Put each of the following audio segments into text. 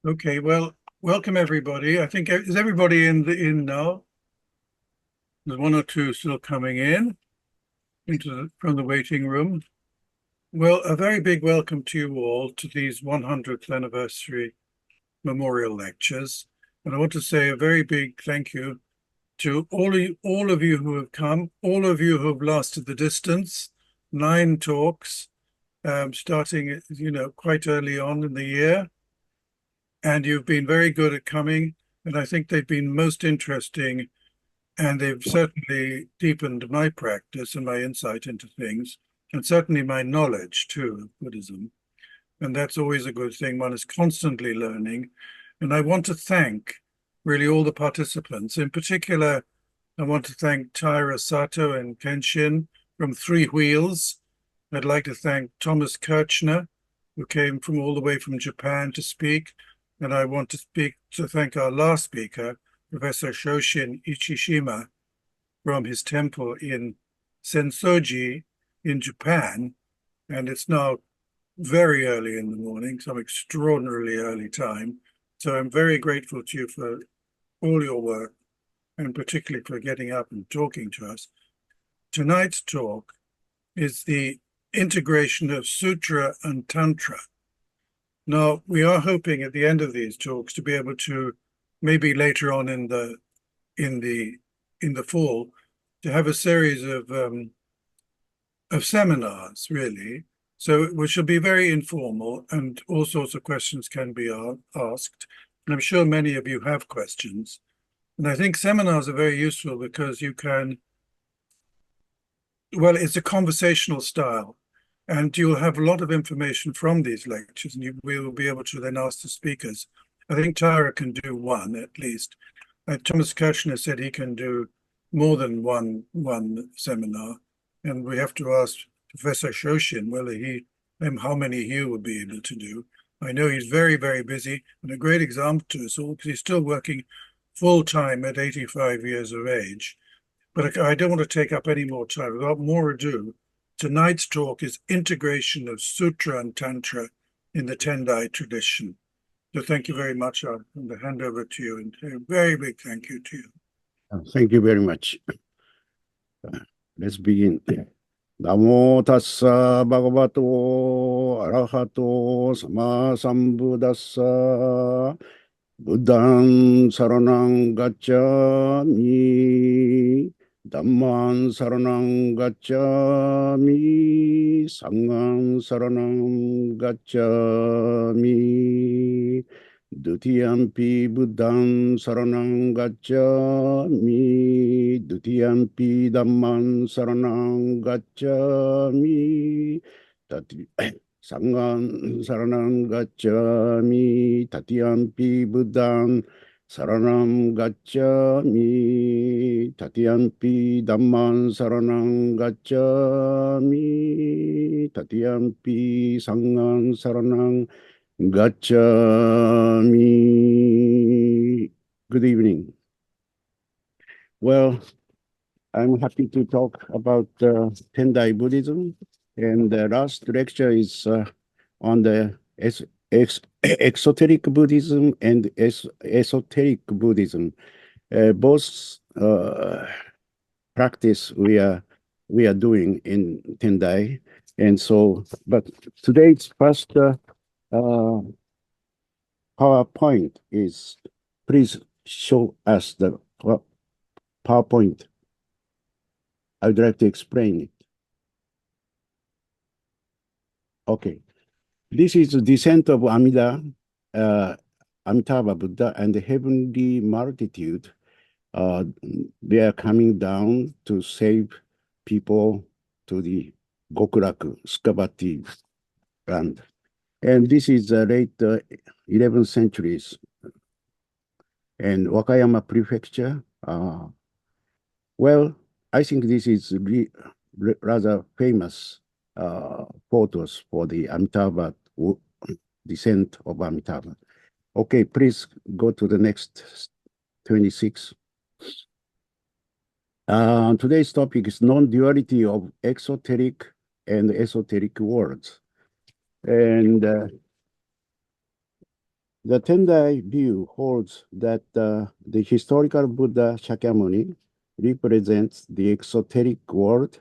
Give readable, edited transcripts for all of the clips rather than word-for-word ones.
Okay, well, welcome everybody. I think is everybody in now? There's one or two still coming in from the waiting room. Well, a very big welcome to you all to these 100th anniversary memorial lectures. And I want to say a very big thank you to all of you who have come, all of you who have lasted the distance, 9 talks, starting, quite early on in the year. And you've been very good at coming, and I think they've been most interesting, and they've certainly deepened my practice and my insight into things, and certainly my knowledge too of Buddhism. And that's always a good thing. One is constantly learning. And I want to thank really all the participants. In particular, I want to thank Taira Sato and Kenshin from Three Wheels. I'd like to thank Thomas Kirchner, who came from all the way from Japan to speak. And I want to thank our last speaker, Professor Shoshin Ichishima, from his temple in Sensoji in Japan. And it's now very early in the morning, some extraordinarily early time. So I'm very grateful to you for all your work, and particularly for getting up and talking to us. Tonight's talk is the integration of Sutra and Tantra. Now, we are hoping at the end of these talks to be able to, maybe later on in the fall, to have a series of seminars, really. So which will be very informal, and all sorts of questions can be asked. And I'm sure many of you have questions. And I think seminars are very useful because you can, well, it's a conversational style. And you'll have a lot of information from these lectures, and you will be able to then ask the speakers. I think Tara can do one at least. Thomas Kirchner said he can do more than one seminar, and we have to ask Professor Shoshin whether how many he will be able to do. I know he's very, very busy, and a great example to us all because he's still working full time at 85 years of age. But I don't want to take up any more time. Without more ado, tonight's talk is integration of Sutra and Tantra in the Tendai tradition. So thank you very much. I'll hand over to you, and a very big thank you to you. Thank you very much. Let's begin. Namo tassa bhagavato arahato sama sambuddhassa buddhang saranang gacchami Dhamman saranang gacchami, sanghang saranang gacchami, dutiyampi buddhang saranang gacchami, dutiyampi dhamman saranang gacchami, sanghang saranang gacchami, tatiyampi buddhang Saranam gacchami, tatiyampi dhamman saranam gacchami, tatiyampi sangham saranam gacchami. Good evening. Well, I'm happy to talk about Tendai Buddhism, and the last lecture is on the exoteric Buddhism and esoteric Buddhism. Both practice we are doing in Tendai, and so. But today's first PowerPoint is. Please show us the PowerPoint. I would like to explain it. Okay. This is the descent of Amitabha Buddha and the heavenly multitude. They are coming down to save people to the Gokuraku, Skabati land. And this is the late 11th centuries. And Wakayama Prefecture. Well, I think this is rather famous photos for the Amitabha descent of Amitabha. Okay, please go to the next 26. Today's topic is non-duality of exoteric and esoteric worlds. And The Tendai view holds that the historical Buddha Shakyamuni represents the exoteric world,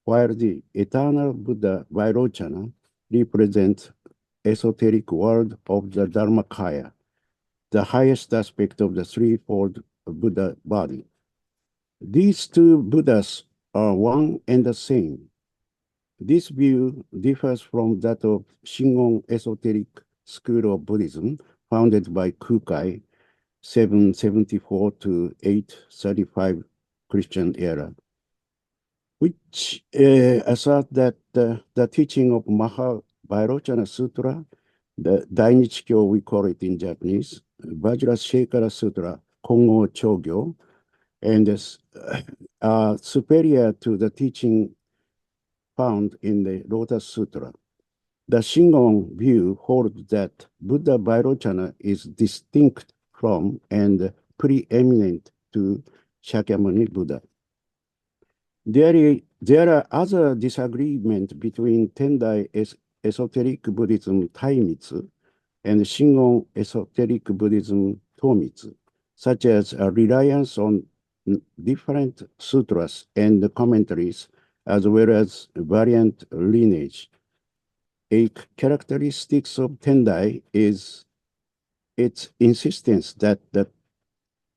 while the eternal Buddha Vairochana represents esoteric world of the Dharmakaya, the highest aspect of the threefold Buddha body. These two Buddhas are one and the same. This view differs from that of Shingon esoteric school of Buddhism, founded by Kukai, 774 to 835 Christian era, which assert that the teaching of Mahavairochana Sutra, the Dainichikyo we call it in Japanese, Vajrashekara Sutra, Kongo Chogyo, and are superior to the teaching found in the Lotus Sutra. The Shingon view holds that Buddha Vairochana is distinct from and preeminent to Shakyamuni Buddha. There are other disagreements between Tendai esoteric Buddhism Taimitsu and Shingon esoteric Buddhism Tomitsu, such as a reliance on different sutras and commentaries, as well as variant lineage. A characteristic of Tendai is its insistence that the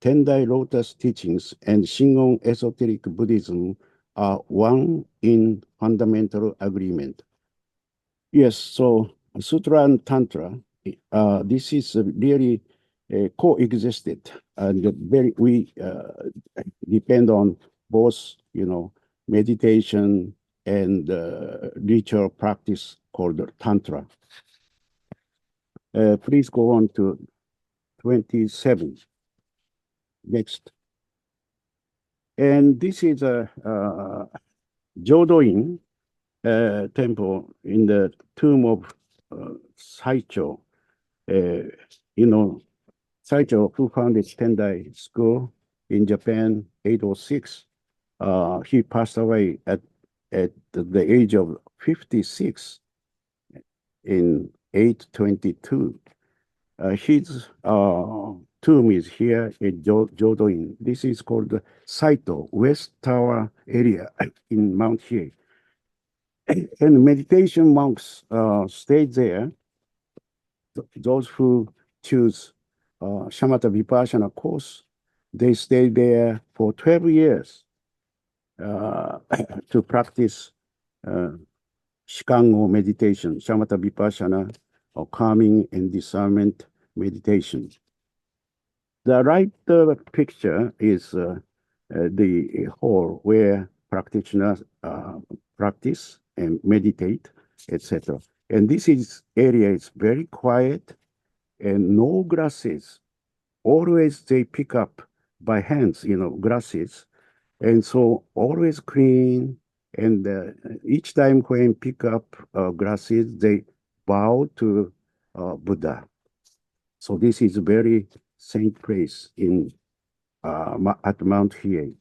Tendai Lotus teachings and Shingon esoteric Buddhism are one in fundamental agreement. Yes, so Sutra and Tantra, this is really coexisted, and we depend on both, meditation and ritual practice called Tantra. Please go on to 27. Next. And this is a Jodoin temple in the tomb of Saicho. Saicho, who founded Tendai School in Japan, 806. He passed away at the age of 56 in 822. His tomb is here in Jodoin. This is called the Saito, West Tower area in Mount Hiei. And meditation monks stayed there. Those who choose Shamatha Vipassana course, they stayed there for 12 years to practice Shikango meditation, Shamatha Vipassana, or calming and discernment meditation. The right picture is the hall where practitioners practice and meditate, etc. And this area is very quiet and no grasses. Always they pick up by hands, grasses. And so always clean. And each time when pick up grasses, they bow to Buddha. So this is a very saint place at Mount Hiei.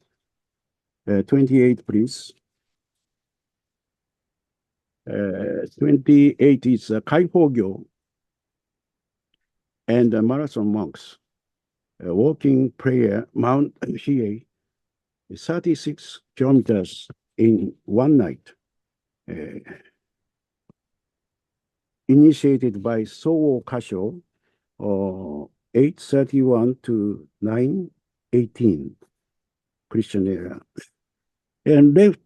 28, please. 28 is Kaihogyo and marathon monks. Walking prayer, Mount Hiei, 36 kilometers in one night. Initiated by Sowo Kasho, 831 to 918, Christian era. And left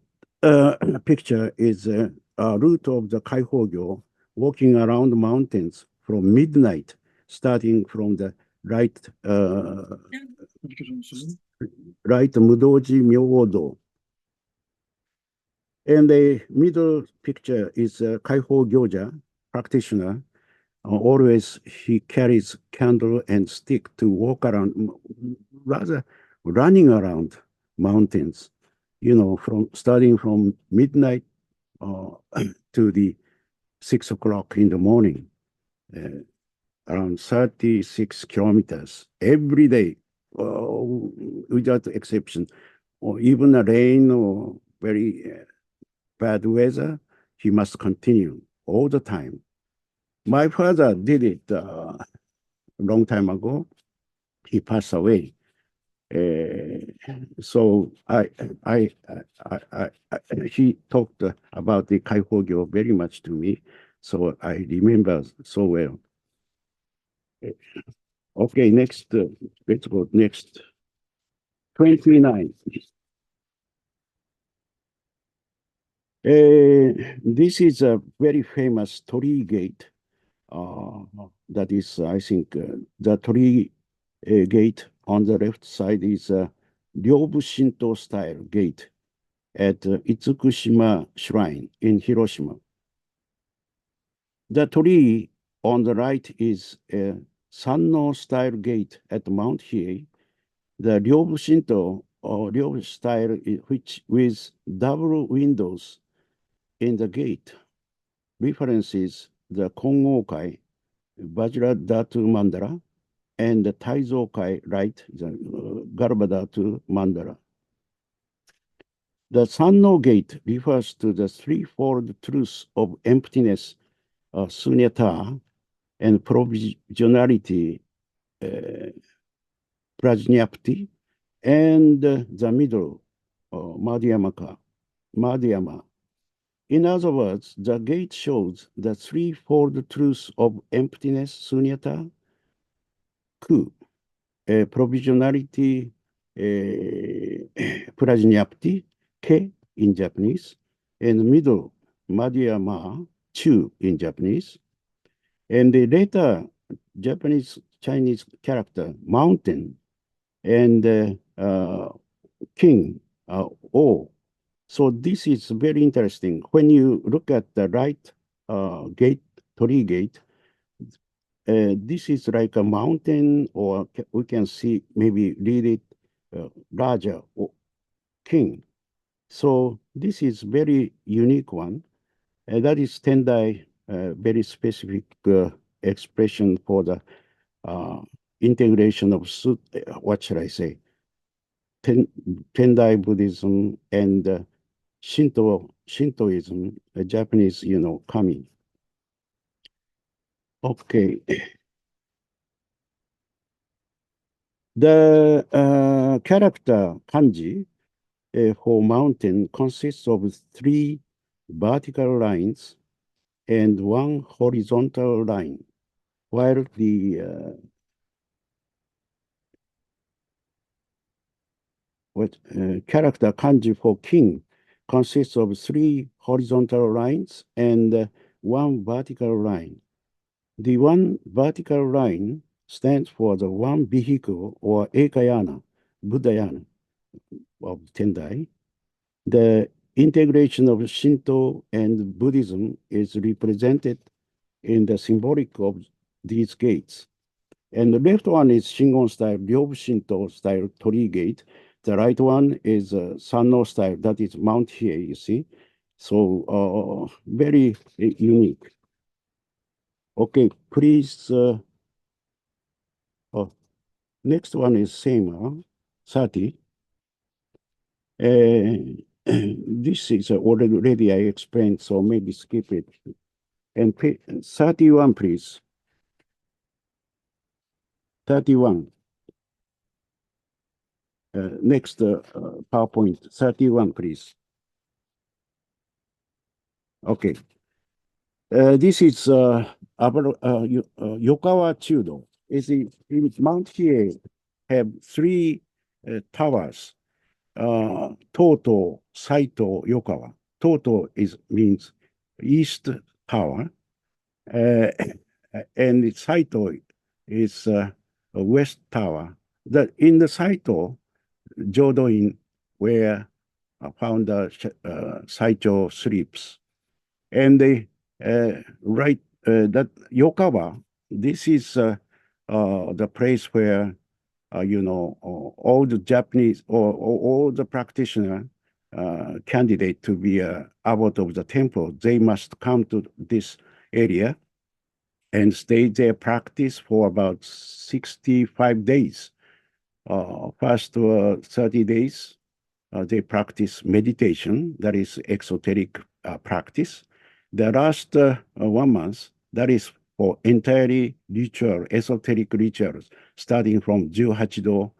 picture is a route of the Kaihogyo, walking around the mountains from midnight, starting from the right Mudoji Myodo. And the middle picture is Kaiho Gyoja, practitioner. Always he carries candle and stick to walk around, rather running around mountains, starting from midnight to the 6 o'clock in the morning, around 36 kilometers every day, without exception, or even a rain or very bad weather, he must continue all the time. My father did it long time ago. He passed away. So he talked about the Kaihogyo very much to me, so I remember so well. Okay, next, let's go next. 29. This is a very famous Torii gate. That is, I think, the Torii gate on the left side is a Ryobu Shinto style gate at Itsukushima Shrine in Hiroshima. The Torii on the right is a Sanno style gate at Mount Hiei. The Ryobu Shinto or Ryobu style, which with double windows in the gate, references the Kongokai, Vajradhatu Mandala, and the Taizokai right, the Garbhadhatu Mandala. The Sanno gate refers to the threefold truths of emptiness, sunyata, and provisionality, prajñapti, and the middle, madhyama. In other words, the gate shows the threefold truths of emptiness, sunyata, ku, provisionality, prajñapti, ke in Japanese, and middle, madhyama, chu in Japanese. And the later Japanese Chinese character, mountain, and king, o. So this is very interesting. When you look at the right gate, Torii gate, this is like a mountain, or we can see, maybe read it, Raja, or king. So this is very unique one. That is Tendai, very specific expression for the integration of, what should I say, Tendai Buddhism and Shintoism, Japanese, kami. Okay. The character kanji for mountain consists of 3 vertical lines and 1 horizontal line, while the character kanji for king consists of 3 horizontal lines and 1 vertical line. The 1 vertical line stands for the 1 vehicle or ekayana, Buddhayana of Tendai. The integration of Shinto and Buddhism is represented in the symbolic of these gates. And the left one is Shingon style, Ryobu Shinto style Torii gate. The right one is Sanno style, that is Mount Hiei, you see. So very unique. Okay, please. Next one is same, 30. This is already I explained, so maybe skip it. And 31, please. 31. Next PowerPoint, 31, please. Okay. This is Yokawa Chudo. In Mount Hiei have 3 towers. Toto, Saicho, Yokawa. Toto means east tower, and Saicho is west tower. In the Saicho, Jodo-in, where founder Saicho sleeps, and they write that Yokawa. This is the place where all the Japanese or all the practitioner candidate to be abbot of the temple, they must come to this area and stay there, practice for about 65 days. First 30 days, they practice meditation, that is exoteric practice. The last 1 month, that is for entirely ritual, esoteric rituals, starting from Juhachido,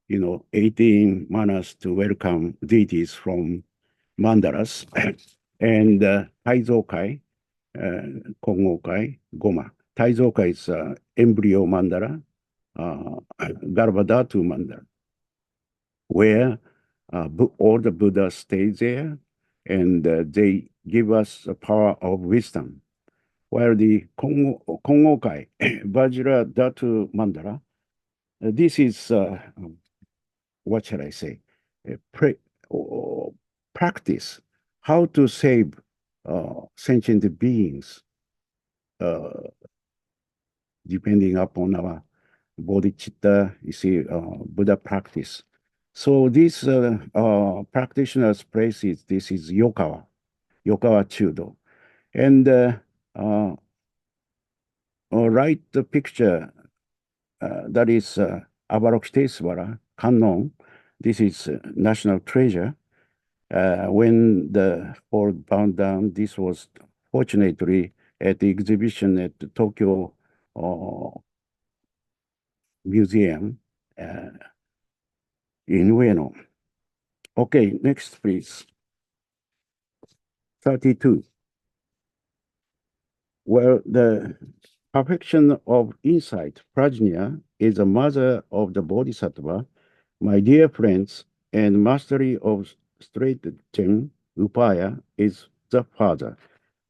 18 manners to welcome deities from mandalas, and Taizokai, Kongokai, Goma. Taizokai is embryo mandala, Garbhadhatu mandala, where all the Buddhas stay there, and they give us the power of wisdom. While the Kongokai, Vajradhatu mandala, this is, what shall I say, practice how to save sentient beings, depending upon our bodhicitta, you see, Buddha practice. So this practitioner's place this is Yokawa Chudo. And right the picture, that is Avalokitesvara, Kannon. This is national treasure. When the hall burned down, this was fortunately at the exhibition at the Tokyo Museum in Ueno. Okay, next, please. 32. Well, the perfection of insight, prajna, is the mother of the bodhisattva, my dear friends, and mastery of stratagem, upaya, is the father.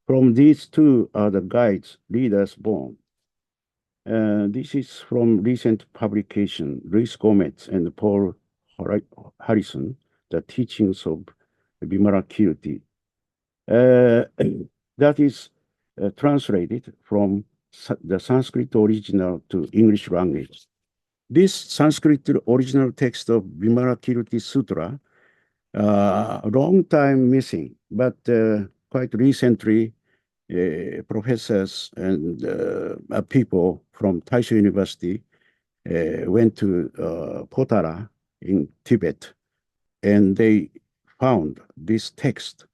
From these two are the guides, leaders born. This is from recent publication, Luis Gomez and Paul Harrison, The Teachings of Vimarakirti. That is translated from the Sanskrit original to English language. This Sanskrit original text of Vimarakirti Sutra, long time missing, but quite recently, professors and people from Taisho University went to Potara in Tibet, and they found this text.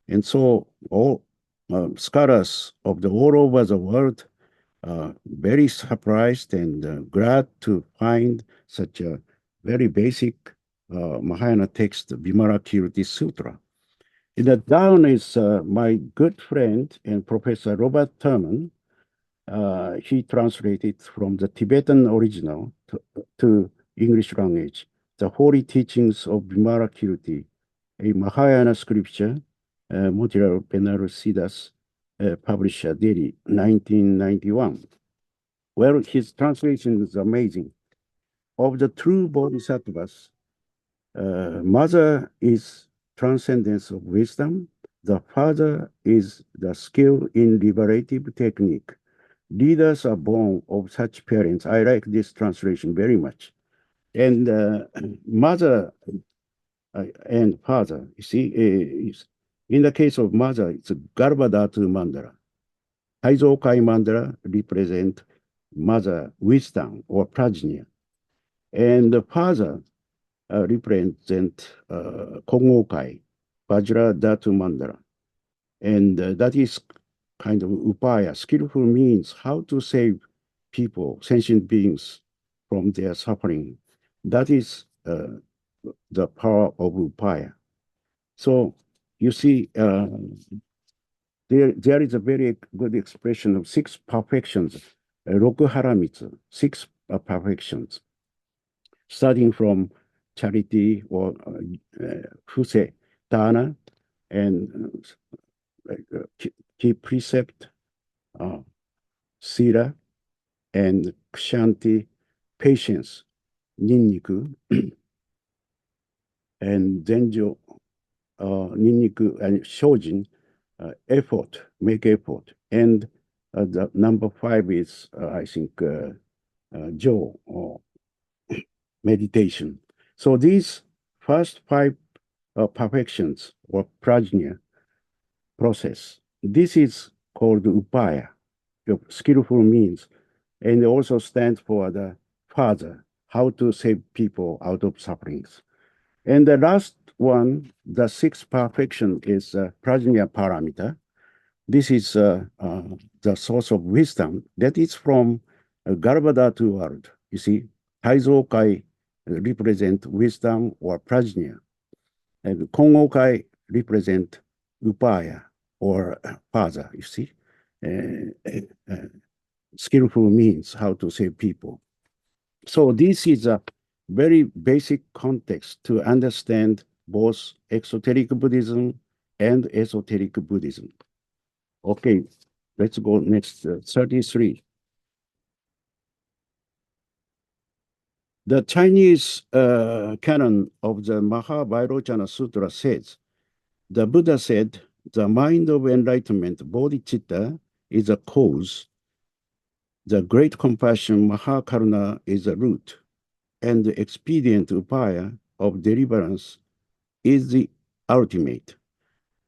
And so all scholars of all over the world are very surprised and glad to find such a very basic Mahayana text, Vimarakirti Sutra. In the down is my good friend and Professor Robert Thurman. He translated from the Tibetan original to English language, The Holy Teachings of Vimarakirti, a Mahayana scripture, Motilal Benarusidas, publisher, Delhi, 1991. Well, his translation is amazing. Of the true bodhisattvas, mother is transcendence of wisdom. The father is the skill in liberative technique. Leaders are born of such parents. I like this translation very much. And mother and father, you see, in the case of mother, it's Garbhadhatu mandala. Taizokai mandala represent mother wisdom or prajna. And the father represent Kongokai, Vajradhatu mandala. And that is kind of upaya, skillful means how to save people, sentient beings, from their suffering. That is the power of upaya. So you see, there is a very good expression of 6 perfections, Rokuharamitsu, 6 perfections, starting from charity or fuse, dana, and key precept, sila, and kshanti, patience, ninniku, and zenjo, ninniku, and shojin, effort, make effort. And the number 5 is, I think, jo, or meditation. So these first 5 perfections or prajna process, this is called upaya, skillful means, and also stands for the father, how to save people out of sufferings. And the last one, the 6th perfection, is prajna paramita. This is the source of wisdom that is from Garbhadhatu world. You see, Taizokai represent wisdom or prajna, and Kongokai represent upaya or father. You see, skillful means how to save people. So this is a very basic context to understand both exoteric Buddhism and esoteric Buddhism. Okay, let's go next, 33. The Chinese canon of the Mahavairochana Sutra says, the Buddha said, the mind of enlightenment, bodhicitta, is a cause. The great compassion, Mahakaruna, is a root. And the expedient upaya of deliverance is the ultimate.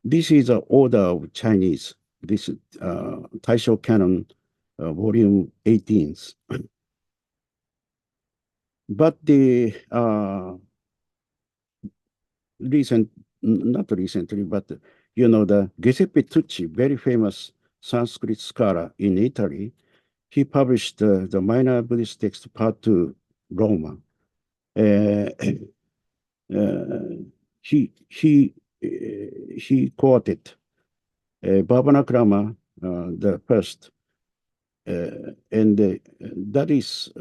This is an order of Chinese. This Taisho Canon, volume 18. But the not recently, but the Giuseppe Tucci, very famous Sanskrit scholar in Italy, he published the Minor Buddhist Text Part 2, Roma. He quoted Bhavanakrama, the first, and that is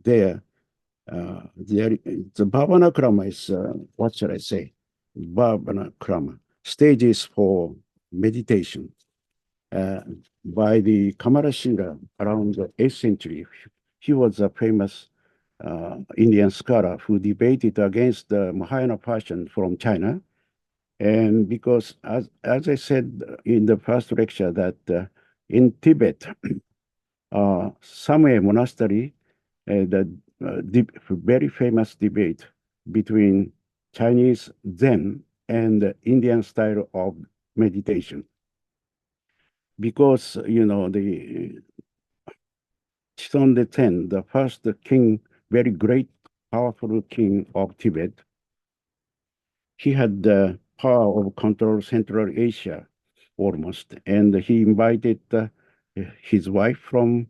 there. The Bhavanakrama is, what should I say? Bhavanakrama, stages for meditation by the Kamarashinga around the 8th century. He was a famous Indian scholar who debated against the Mahayana passion from China. And because, as I said in the first lecture, that in Tibet, Samye Monastery, the very famous debate between Chinese Zen and the Indian style of meditation. Because, the Shoshin Ichishima, the first king, very great, powerful king of Tibet, he had the power of control Central Asia almost, and he invited his wife from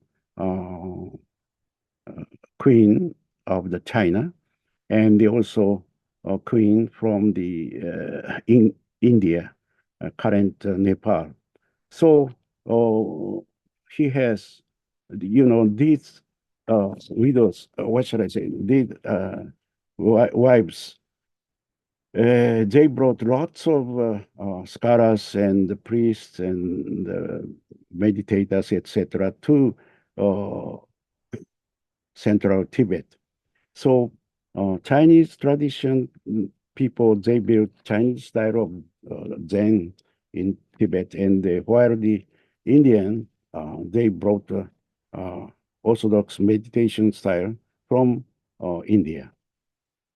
Queen of the China, and also a queen from the India, current Nepal. So he has, these widows, what should I say, these wives, they brought lots of scholars and priests and meditators, etc., to central Tibet. So Chinese tradition people, they built Chinese style of Zen in Tibet, and while the Indian, they brought Orthodox meditation style from India.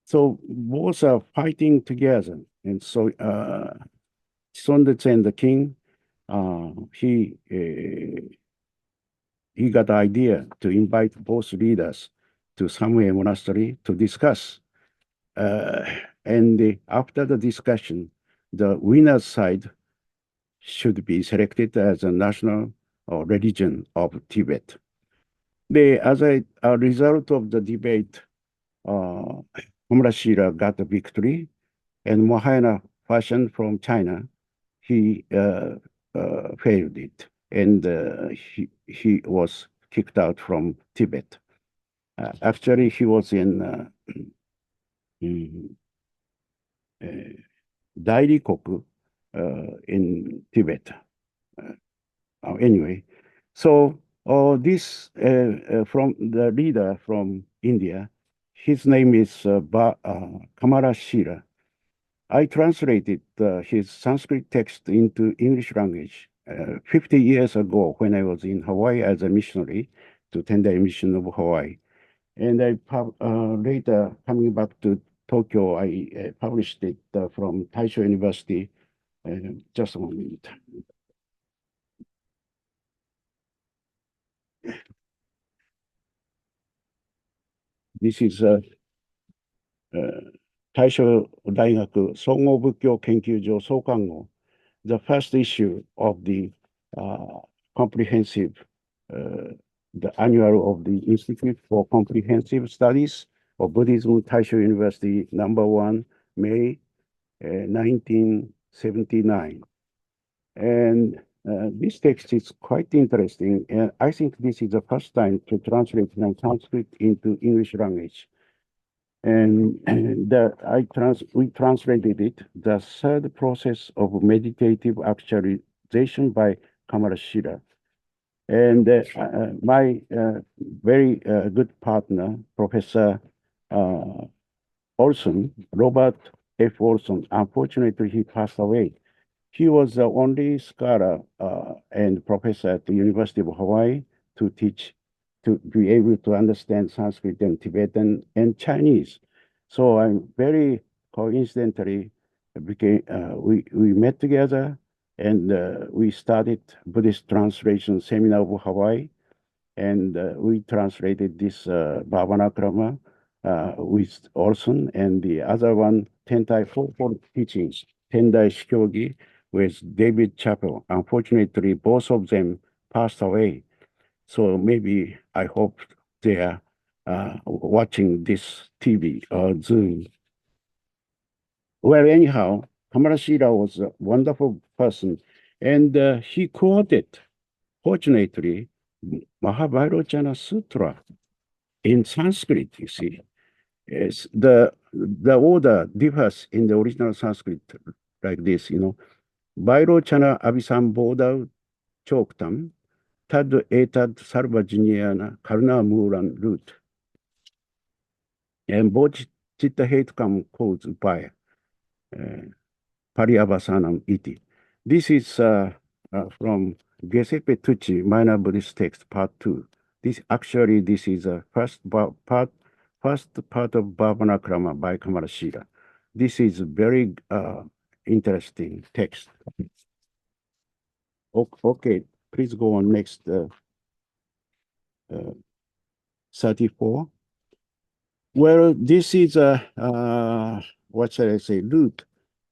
So both are fighting together. And so Shoshin, the king, he got the idea to invite both leaders to Samye Monastery to discuss. And after the discussion, the winner's side should be selected as a national religion of Tibet. As a result of the debate, Amarashira got the victory, and Mahayana fashion from China, he failed it, and he was kicked out from Tibet. Actually, he was in Dairikoku in Tibet. Anyway, so this from the leader from India, his name is Kamarashira. I translated his Sanskrit text into English language 50 years ago when I was in Hawaii as a missionary to Tendai Mission of Hawaii. And I later, coming back to Tokyo, I published it from Taisho University. Just a moment. This is Taisho Daigaku Songo Bukkyo Kenkyūjō Sokango, the first issue of the comprehensive, the annual of the Institute for Comprehensive Studies of Buddhism, Taisho University, #1, May 1979. And this text is quite interesting, and I think this is the first time to translate from Sanskrit into English language. And we translated it, the third process of meditative actualization by Kamarashira. And my very good partner, Professor Olson, Robert F. Olson, unfortunately, he passed away. He was the only scholar and professor at the University of Hawaii to teach, to be able to understand Sanskrit and Tibetan and Chinese. So I'm very coincidentally we met together and we started Buddhist Translation Seminar of Hawaii, and we translated this Bhavanakrama with Olson, and the other one, T'ien-t'ai Fourfold Teachings, Tendai Shikyogi, with David Chappell. Unfortunately, both of them passed away. So maybe I hope they are watching this TV or Zoom. Well, anyhow, Kamarashira was a wonderful person, and he quoted, fortunately, Mahavairochana Sutra in Sanskrit, you see. Yes, the order differs in the original Sanskrit like this, Vairochana abhisambodha choktam tad etad sarvajnana karna muran root. And bodhicitta hetukam calls upaya, pariyavasanam iti. This is from Giuseppe Tucci, Minor Buddhist Text, Part 2. This is the first part of Bhavanakrama by Kamarashira. This is very interesting text. Okay, please go on next 34. Well, this is what shall I say, root,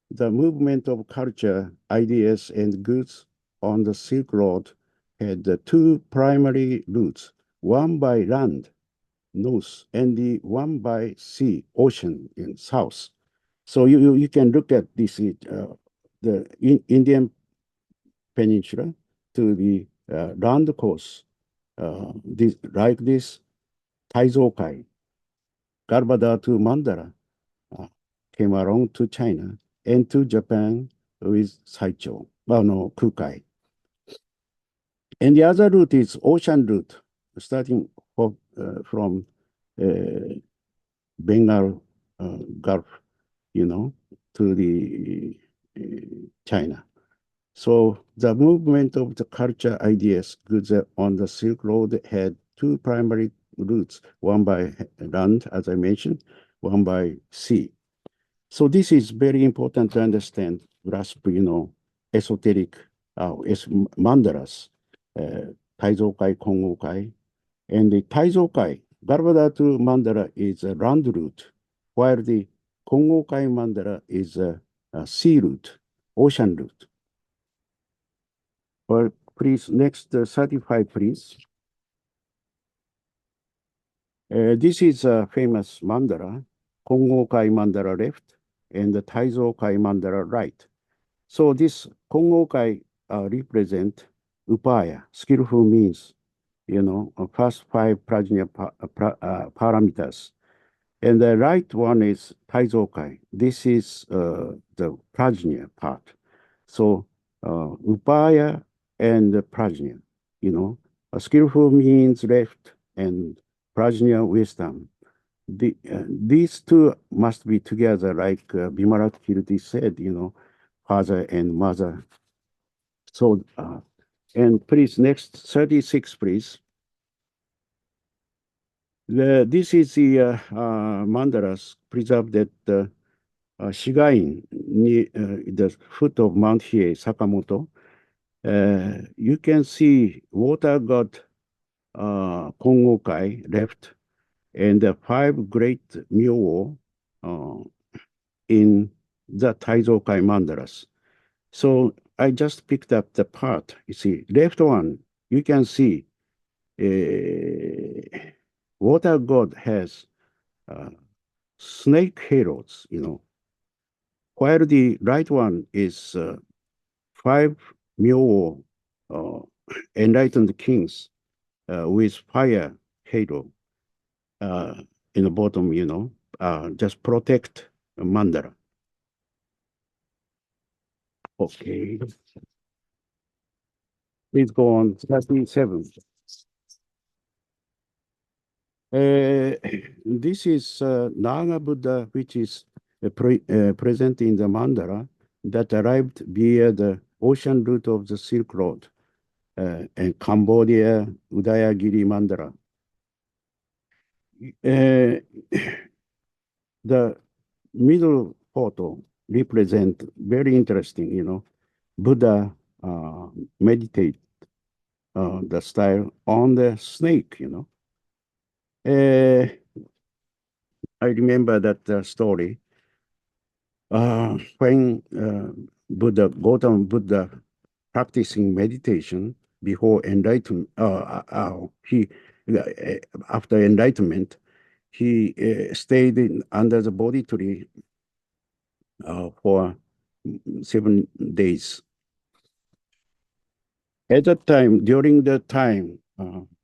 the movement of culture, ideas, and goods on the Silk Road had two primary routes, one by land, north, and the one by sea, ocean, in south. So you can look at this, the Indian Peninsula to the land coast, like this, Taizokai, Garbada to Mandara came along to China and to Japan with Saicho, Kukai. And the other route is ocean route, starting from Bengal Gulf, to the China. So the movement of the culture, ideas, goods on the Silk Road had two primary routes, one by land, as I mentioned, one by sea. So this is very important to understand, grasp, esoteric mandalas, Taizokai, Kongokai. And the Taizokai, Garbada to mandala is a land route, while the Kongokai mandala is a sea route, ocean route. Well, please, next 35, please. This is a famous mandala, Kongokai mandala left, and the Taizokai mandala right. So this Kongokai represent upaya, skillful means, first 5 prajna parameters. And the right one is Taizokai. This is the prajna part. So upaya and prajna, a skillful means left and prajna wisdom. These two must be together, like Vimalakirti said, father and mother. So, and please, next 36, please. This is the mandalas preserved at Shigain, near the foot of Mount Hiei, Sakamoto. You can see water god Kongokai left, and the 5 great Myowo in the Taizokai mandalas. So I just picked up the part. You see, left one, you can see water god has snake halos, while the right one is five Myo enlightened kings with fire halo in the bottom, just protect mandala. Okay. Please go on. 37. This is Naga Buddha, which is present in the mandala that arrived via the ocean route of the Silk Road in Cambodia, Udayagiri mandala. The middle photo represent very interesting, Buddha meditate the style on the snake, I remember that story. When Gautam Buddha practicing meditation before enlightenment, after enlightenment, he stayed under the Bodhi tree for 7 days. At that time, during the time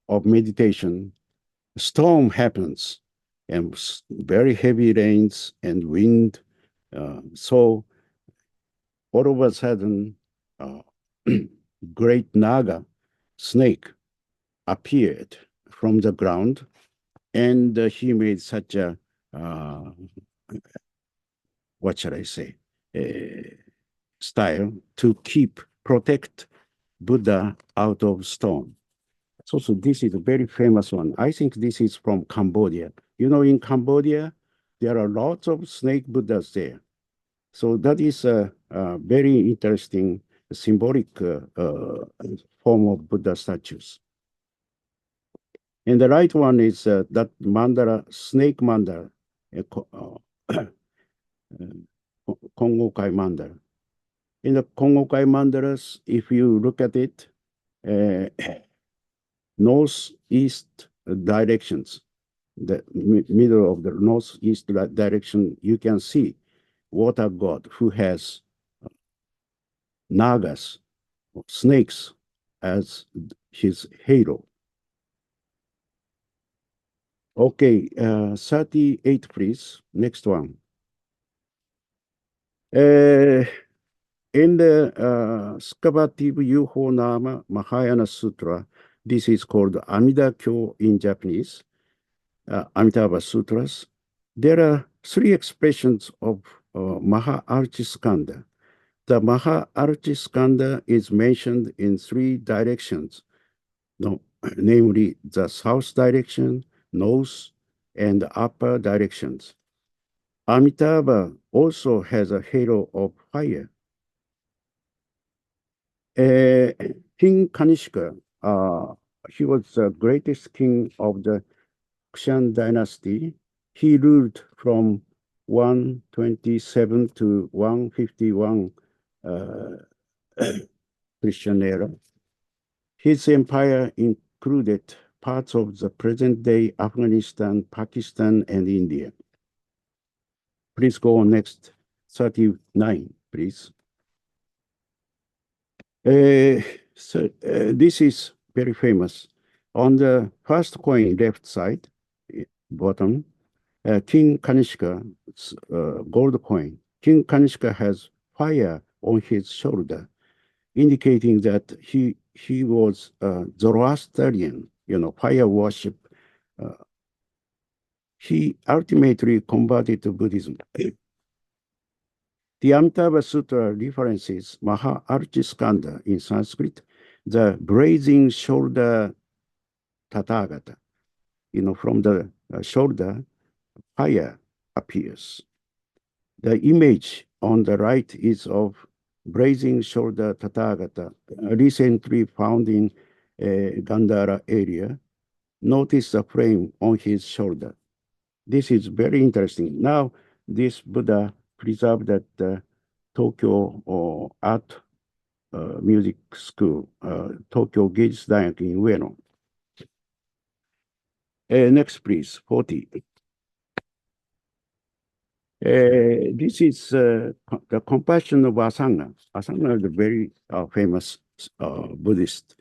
of meditation, storm happens and very heavy rains and wind. So all of a sudden, great Naga snake appeared from the ground, and he made such a, what shall I say, style to protect Buddha out of storm. So this is a very famous one. I think this is from Cambodia. In Cambodia, there are lots of snake Buddhas there. So that is a very interesting symbolic form of Buddha statues. And the right one is that mandala, snake mandala, Kongo Kai mandala. In the Kongo Kai mandalas, if you look at it, northeast directions, the middle of the northeast direction, you can see water god who has nagas, snakes, as his halo. Okay, 38, please. Next one. In the Skavativ Yuho Nama Mahayana Sutra, this is called Amida Kyo in Japanese, Amitabha Sutras. There are 3 expressions of Maha Archiskanda. The Maha Archiskanda is mentioned in 3 directions, namely the south direction, north, and upper directions. Amitabha also has a halo of fire. King Kanishka, he was the greatest king of the Kushan dynasty. He ruled from 127 to 151 Christian era. His empire included parts of the present-day Afghanistan, Pakistan, and India. Please go on next, 39, please. This is very famous. On the first coin, left side, bottom, King Kanishka's gold coin. King Kanishka has fire on his shoulder, indicating that he was Zoroastrian, fire worship. He ultimately converted to Buddhism. The Amitabha Sutra references Maha Archiskanda in Sanskrit, the blazing shoulder Tathagata. From the shoulder, fire appears. The image on the right is of blazing shoulder Tathagata, recently found in Gandhara area. Notice the flame on his shoulder. This is very interesting. Now, this Buddha preserved at Tokyo Art music school, Tokyo Geisha Dayak in Ueno. Next, please, 40. This is the compassion of Asanga. Asanga is a very famous Buddhist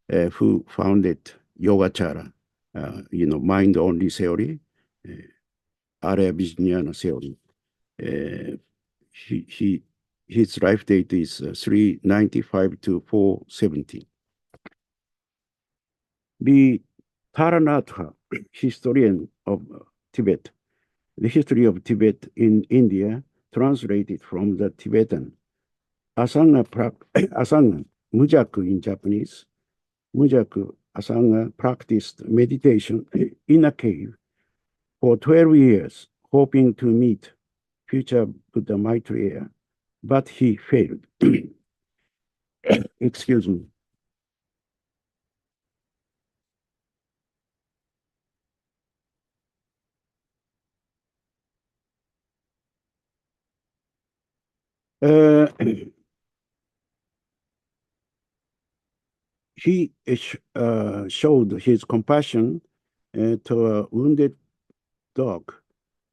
who founded Yogacara, mind-only theory, Arya Vijnana theory. His life date is 395 to 470. The Taranatha, historian of Tibet, the history of Tibet in India, translated from the Tibetan. Asanga, Mujaku in Japanese, Mujaku Asanga practiced meditation in a cave for 12 years, hoping to meet future Buddha Maitreya, but he failed. Excuse me. He showed his compassion to a wounded dog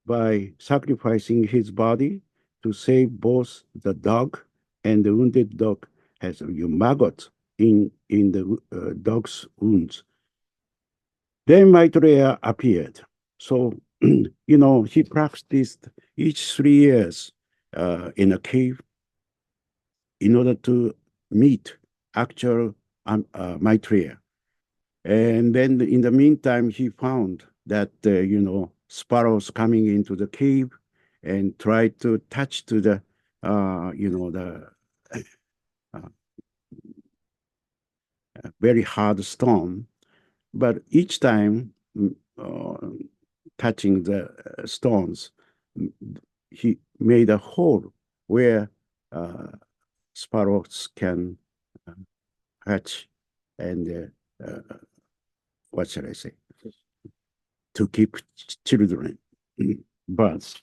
by sacrificing his body to save both the dog and the wounded dog has maggot in the dog's wounds. Then Maitreya appeared. So, he practiced each 3 years in a cave in order to meet actual Maitreya. And then in the meantime, he found that, sparrows coming into the cave and tried to touch to the, very hard stone. But each time touching the stones, he made a hole where sparrows can hatch and what shall I say, to keep children, birds.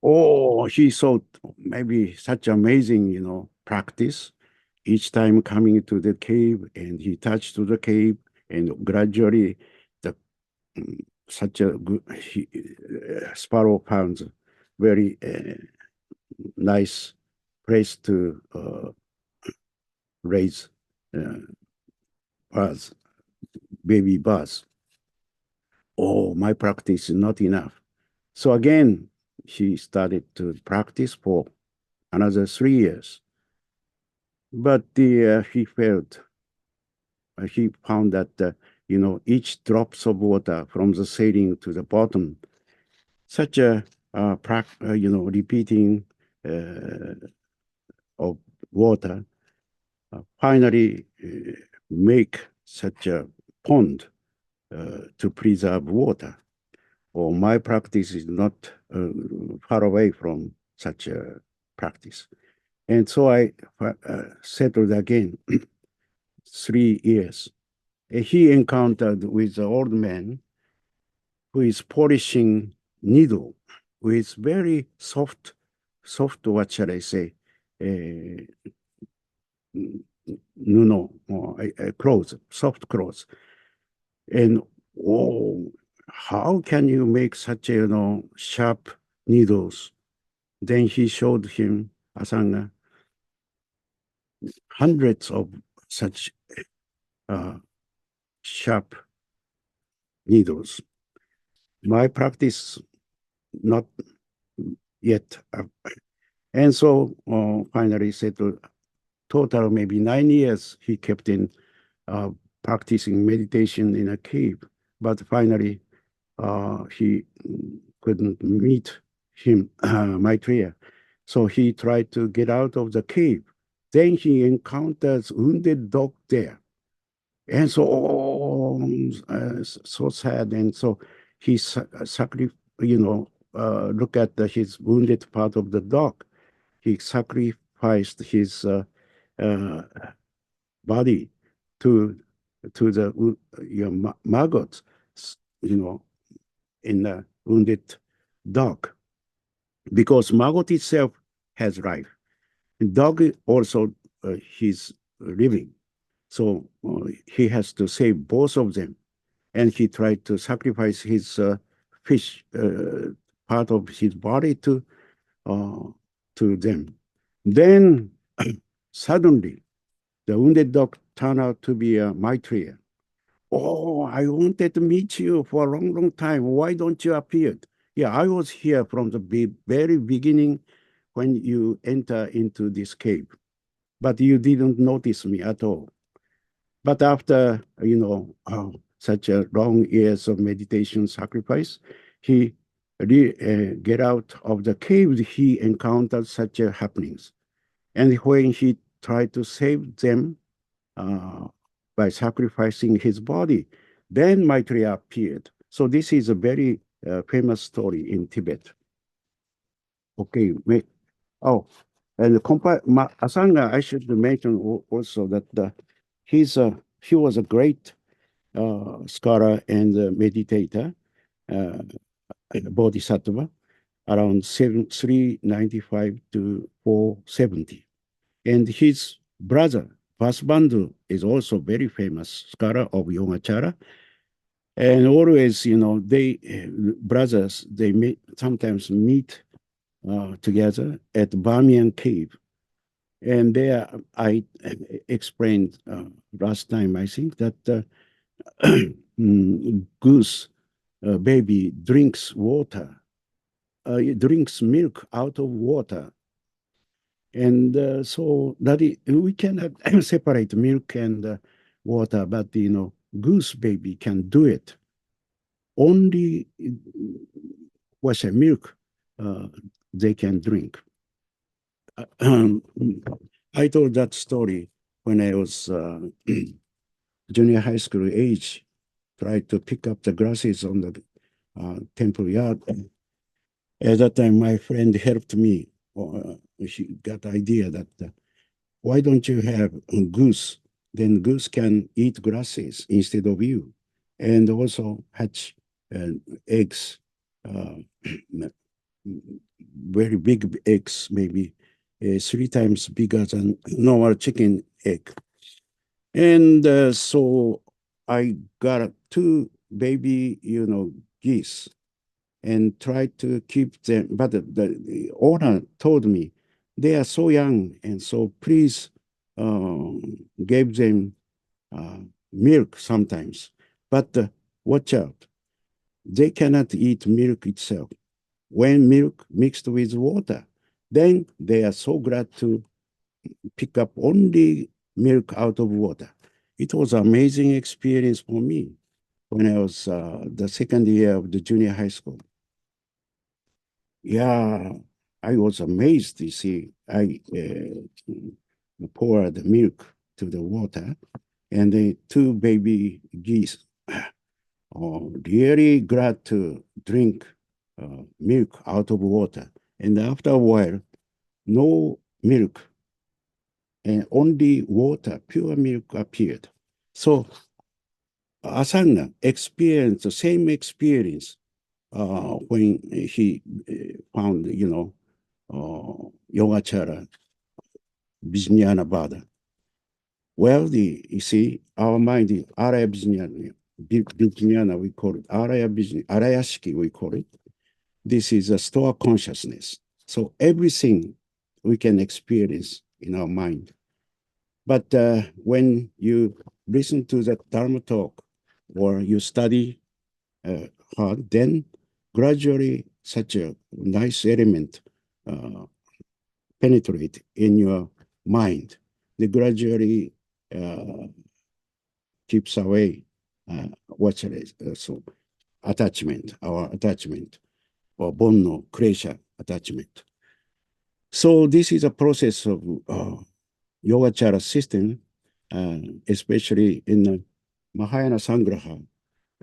Oh, he saw maybe such amazing, practice. Each time coming to the cave, and he touched to the cave, and gradually, such a good sparrow found very nice place to raise birds, baby birds. Oh, my practice is not enough. So again, he started to practice for another 3 years. But he failed. He found that, each drops of water from the ceiling to the bottom, such a, repeating of water, finally make such a pond to preserve water. Or my practice is not far away from such a practice. And so I settled again 3 years. He encountered with the old man who is polishing needle with very soft, what shall I say, clothes, soft clothes. And how can you make such sharp needles? Then he showed him, Asanga, hundreds of such sharp needles. My practice not yet. And so finally settled, total maybe 9 years he kept in practicing meditation in a cave. But finally he couldn't meet him, Maitreya. So he tried to get out of the cave. Then he encounters wounded dog there. And so, so sad. And so he look at his wounded part of the dog. He sacrificed his body to the maggots, in the wounded dog, because maggot itself has life. Dog also he's living, so he has to save both of them, and he tried to sacrifice his fish part of his body uh, to them. Then suddenly, the wounded dog turned out to be a Maitreya. Oh, I wanted to meet you for a long, long time. Why don't you appear? Yeah, I was here from the very beginning when you enter into this cave, but you didn't notice me at all. But after, such a long years of meditation sacrifice, he get out of the cave, he encountered such happenings. And when he tried to save them uh, by sacrificing his body, then Maitreya appeared. So this is a very famous story in Tibet. Okay, oh, and Asanga, I should mention also that he was a great scholar and meditator, uh, bodhisattva, around 395 to 470. And his brother, Vasubandhu, is also very famous scholar of Yogacara. And always, they brothers, they sometimes meet together at Bamiyan Cave. And there I explained last time, I think, that goose baby drinks water, drinks milk out of water. And so that we cannot separate milk and water, but, goose baby can do it. Only what's a milk they can drink. I told that story when I was junior high school age, tried to pick up the grasses on the temple yard. At that time, my friend helped me. She got the idea that why don't you have a goose? Then goose can eat grasses instead of you, and also hatch eggs, very big eggs, maybe 3 times bigger than normal chicken egg. And so I got 2 baby, geese and tried to keep them. But the owner told me they are so young, and so please give them milk sometimes. But watch out, they cannot eat milk itself. When milk mixed with water, then they are so glad to pick up only milk out of water. It was an amazing experience for me when I was the second year of the junior high school. Yeah, I was amazed to see. I poured the milk to the water, and the 2 baby geese are really glad to drink milk out of water. And after a while, no milk and only water, pure milk appeared. So Asanga experienced the same experience when he found, Yogacara, Vijnana Bada. Well, you see, our mind is Araya Vijnana, we call it. Araya Vijnana, Arayashiki, we call it. This is a store consciousness. So everything we can experience in our mind. But when you listen to the Dharma talk or you study hard, then gradually such a nice element penetrate in your mind. They gradually keeps away what's it? So attachment, our attachment, or bonno, kresha attachment. So this is a process of Yogacara system, especially in the Mahayana Sangraha,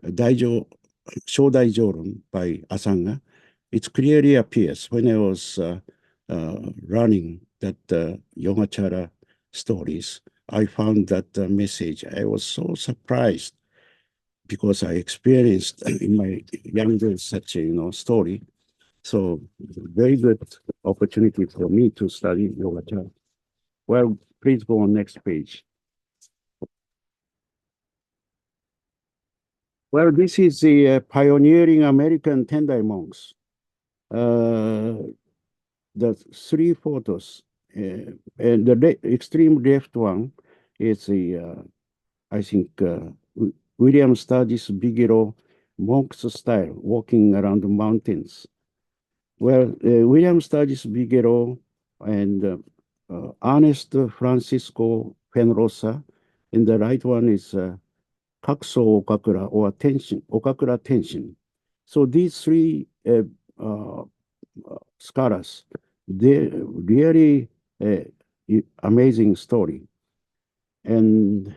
Daijo, Shodai Joron by Asanga. It clearly appears when I was learning that Yogacara stories, I found that message. I was so surprised because I experienced in my young days such a story. So very good opportunity for me to study Yogacara. Well, please go on next page. Well, this is the pioneering American Tendai monks. The three photos, and the extreme left one is the, I think, William Sturgis Bigelow monk's style, walking around the mountains. Well, William Sturgis Bigelow and Ernest Francisco Penrosa, and the right one is Kakso Okakura or Tenshin, Okakura Tenshin. So these three scholars, they really amazing story. And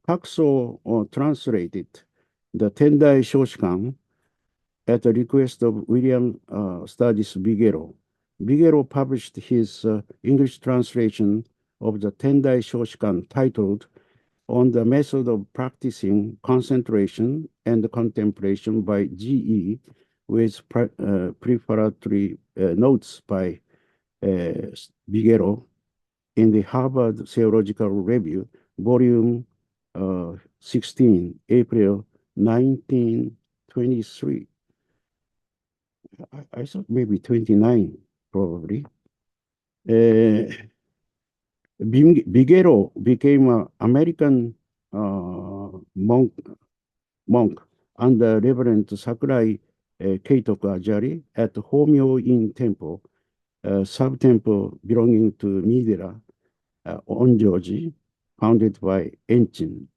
Kakso translated the Tendai Shoshikan at the request of William Sturgis Bigelow. Bigelow published his English translation of the Tendai Shoshikan titled On the Method of Practicing Concentration and Contemplation by G.E. with preparatory notes by Bigelow in the Harvard Theological Review, Volume 16, April 1923. I thought maybe 29, probably. Bigelow became an American monk under Reverend Sakurai Keitoku Ajari at Homyo-in Temple, sub-temple belonging to Midera, Onjoji, founded by Enchin.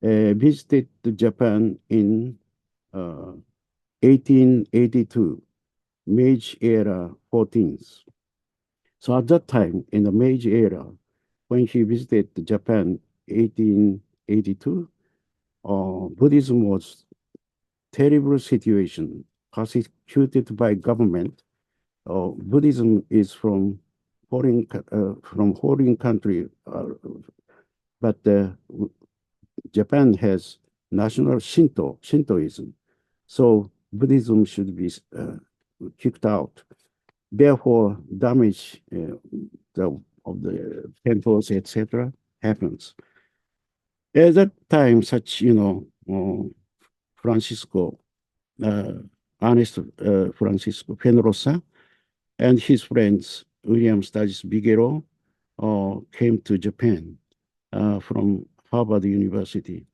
Visited Japan in 1882, Meiji era 14th. So at that time, in the Meiji era, when he visited Japan 1882, Buddhism was terrible situation, persecuted by government. Buddhism is from foreign country, but Japan has national Shintoism. So Buddhism should be kicked out. Therefore, damage of the temples, etc., happens. At that time, such, Francisco, Ernest Francisco Penrosa, and his friends, William Sturgis Bigelow, came to Japan from Harvard University.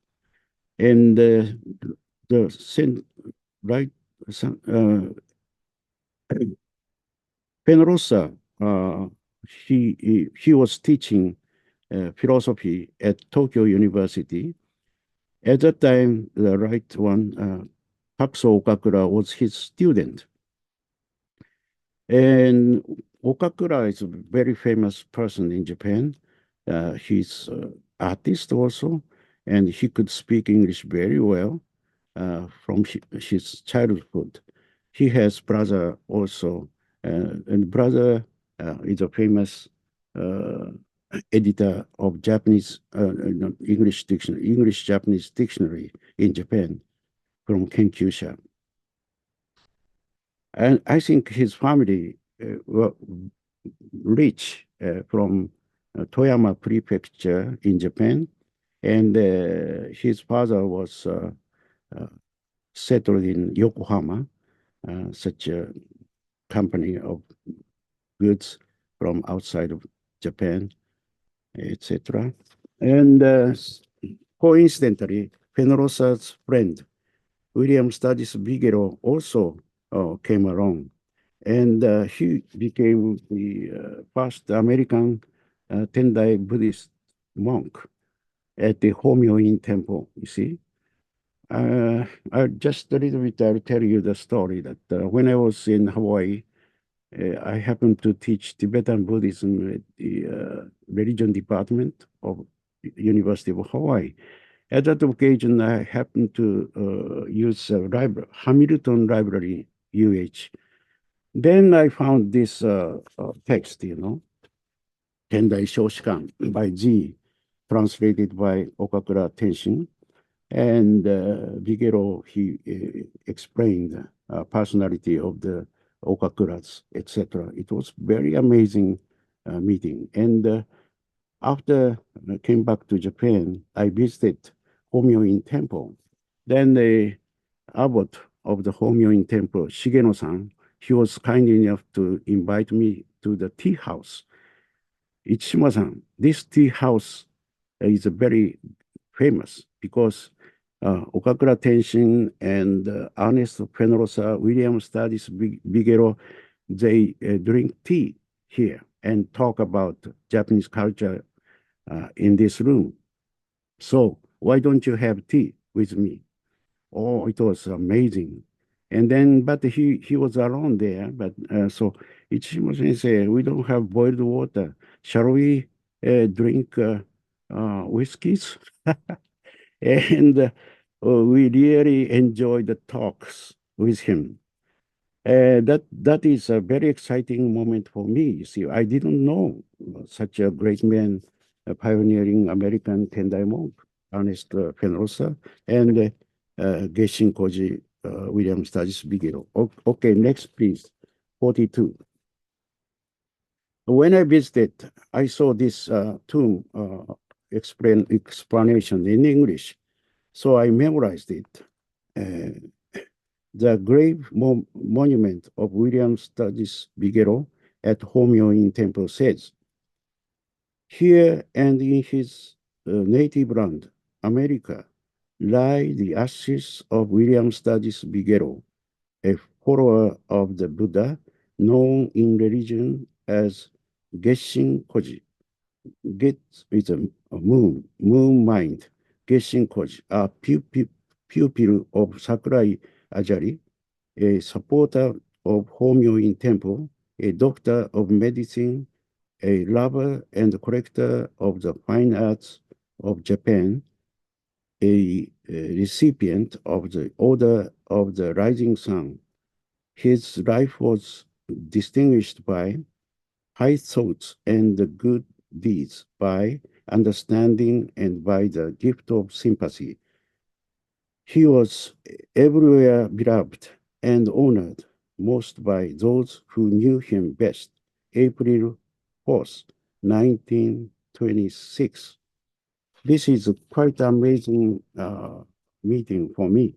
And Penrosa, he was teaching philosophy at Tokyo University. At that time, the right one, Kakso Okakura, was his student. And Okakura is a very famous person in Japan. He's an artist also, and he could speak English very well from his childhood. He has brother also, and brother is a famous editor of Japanese English-Japanese dictionary in Japan from Kenkyusha. And I think his family were rich from Toyama Prefecture in Japan, and his father was settled in Yokohama, such a company of goods from outside of Japan, etc. And coincidentally, Penrosa's friend, William Sturgis Bigelow, also came along. And he became the first American Tendai Buddhist monk at the Homyo-in Temple, you see. Just a little bit, I'll tell you the story that when I was in Hawaii, I happened to teach Tibetan Buddhism at the religion department of University of Hawaii. At that occasion, I happened to use a library, Hamilton Library, UH. Then I found this text, Tendai Shoshikan by G, translated by Okakura Tenshin. And Bigelow, he explained the personality of the okakuras, etc. It was very amazing meeting. And after I came back to Japan, I visited Homyo-in Temple. Then the abbot of the Homyo-in Temple, Shigeno-san, he was kind enough to invite me to the tea house. Ichishima-san, this tea house is very famous because Okakura Tenshin and Ernest Penrosa, William Studies Bigelow, they drink tea here and talk about Japanese culture in this room. So why don't you have tea with me? Oh, it was amazing. And then, but he was alone there. But so Ichishima Sensei, we don't have boiled water. Shall we drink whiskeys? And we really enjoyed the talks with him. That is a very exciting moment for me. You see, I didn't know such a great man, a pioneering American Tendai monk, Ernest Penrosa, and Geshin Koji, William Studies Bigelow. Okay, next, please. 42. When I visited, I saw this tomb explanation in English. So I memorized it. The grave monument of William Studies Bigelow at Homyo-in Temple says, "Here and in his native land, America, lie the ashes of William Studies Bigelow, a follower of the Buddha, known in religion as Geshin Koji. Get is a moon mind. Geshin Koji, a pupil of Sakurai Ajari, a supporter of Homyo-in Temple, a doctor of medicine, a lover and collector of the fine arts of Japan, a recipient of the Order of the Rising Sun. His life was distinguished by high thoughts and good deeds, by understanding and by the gift of sympathy. He was everywhere beloved and honored, most by those who knew him best. April 4th, 1926. This is a quite amazing meeting for me.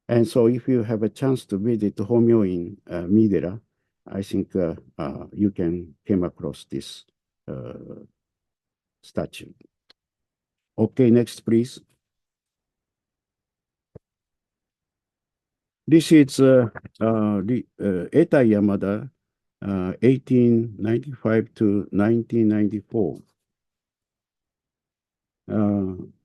And so if you have a chance to visit Homyo in Midera, I think you can come across this statue. Okay, next, please. This is Eta Yamada, 1895 to 1994.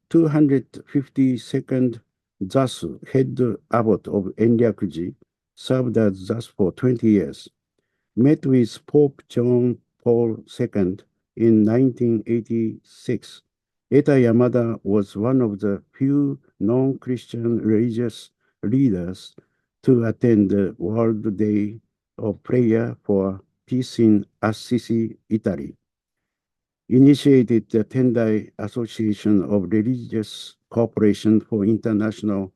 252nd Zasu, head abbot of Enryakuji, served as Zasu for 20 years. Met with Pope John Paul II in 1986. Eta Yamada was one of the few non-Christian religious leaders to attend the World Day of Prayer for Peace in Assisi, Italy. Initiated the Tendai Association of Religious Cooperation for International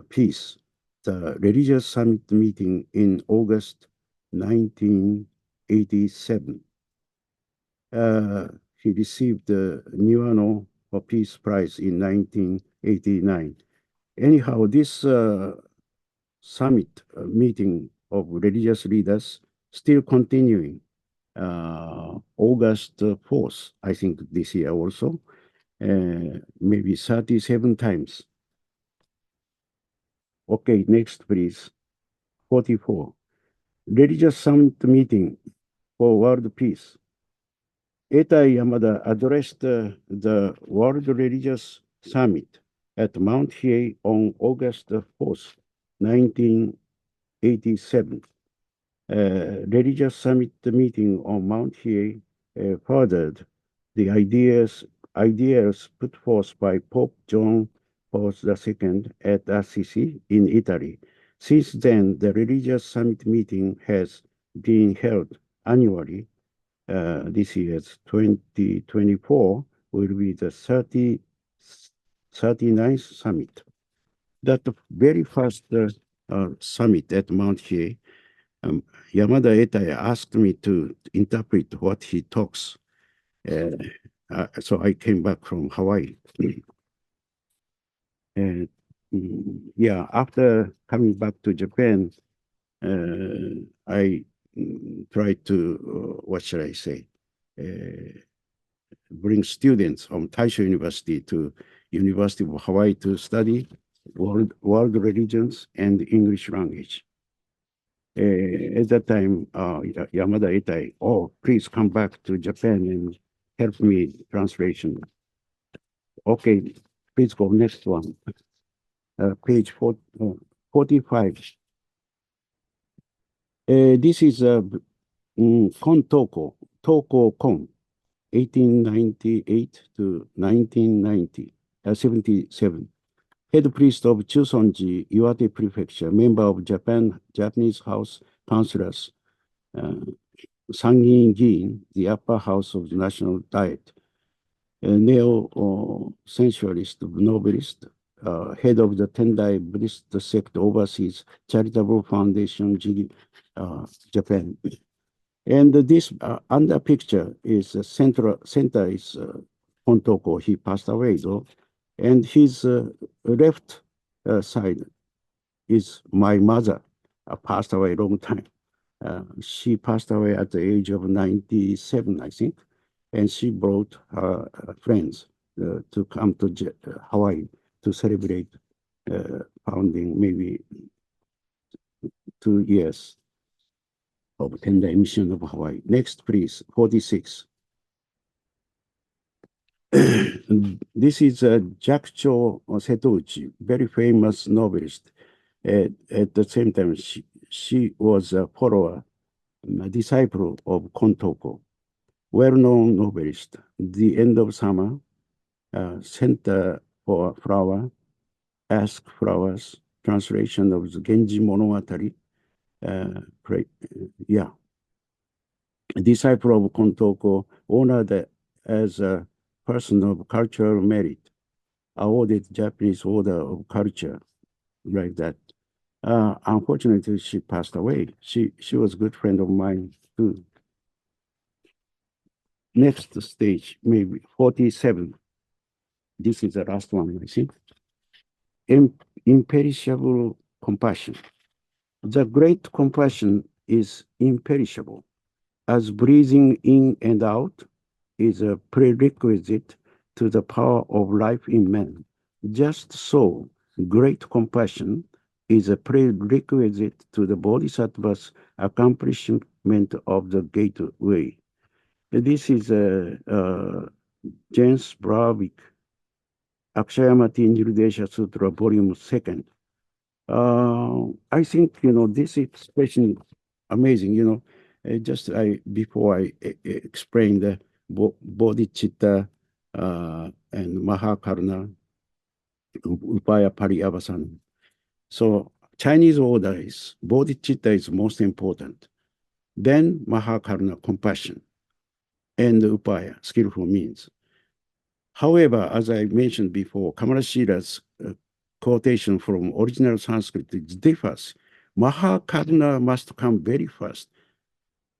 Peace, the religious summit meeting in August 1987. He received the Newano for Peace Prize in 1989. Anyhow, this summit meeting of religious leaders still continuing. August 4th, I think this year also, maybe 37 times. Okay, next, please. 44. Religious Summit Meeting for World Peace. Eta Yamada addressed the World Religious Summit at Mount Hiei on August 4th, 1987. Religious Summit meeting on Mount Hiei furthered the ideas put forth by Pope John Paul II at Assisi in Italy. Since then, the Religious Summit meeting has been held annually. This year's 2024 will be the 39th summit. That very first summit at Mount Hiei Yamada Etai asked me to interpret what he talks. So I came back from Hawaii. And yeah, after coming back to Japan, I tried to, what should I say, bring students from Taisho University to University of Hawaii to study world religions and English language. At that time, Yamada Etai, oh, please come back to Japan and help me translation. Okay, please go next one. Page 45. This is Kon Toko Kon, 1898 to 1990, 77. Head priest of Chusonji, Iwate Prefecture, member of Japanese House Councilors, Sangin Gin, the upper house of the National Diet, neo-sensualist novelist, head of the Tendai Buddhist sect overseas charitable foundation, Japan. And this under picture is center is Hontoko. He passed away though, and his left side is my mother, passed away a long time. She passed away at the age of 97, I think, and she brought her friends to come to Hawaii to celebrate founding maybe 2 years of Tendai Mission of Hawaii. Next, please, 46. This is Jakucho Setouchi, very famous novelist. At the same time, she was a follower, a disciple of Kontoko, well-known novelist. The End of Summer, Center for Flower, Ask Flowers, translation of the Genji Monogatari. Yeah. A disciple of Kontoko, honored as a person of cultural merit, awarded Japanese Order of Culture, like that. Unfortunately, she passed away. She was a good friend of mine too. Next stage, maybe 47. This is the last one, I think. Imperishable compassion. The great compassion is imperishable, as breathing in and out is a prerequisite to the power of life in man. Just so, great compassion is a prerequisite to the bodhisattva's accomplishment of the gateway. This is James Bravik, Akshayamati Nirdesha Sutra, volume 2nd. I think, this expression amazing, just before I explained the bodhicitta and Mahakaruna, Upaya Pariyavasan. So Chinese order is bodhicitta is most important. Then Mahakaruna, compassion, and Upaya, skillful means. However, as I mentioned before, Kamarashila's quotation from original Sanskrit differs. Mahakaruna must come very first,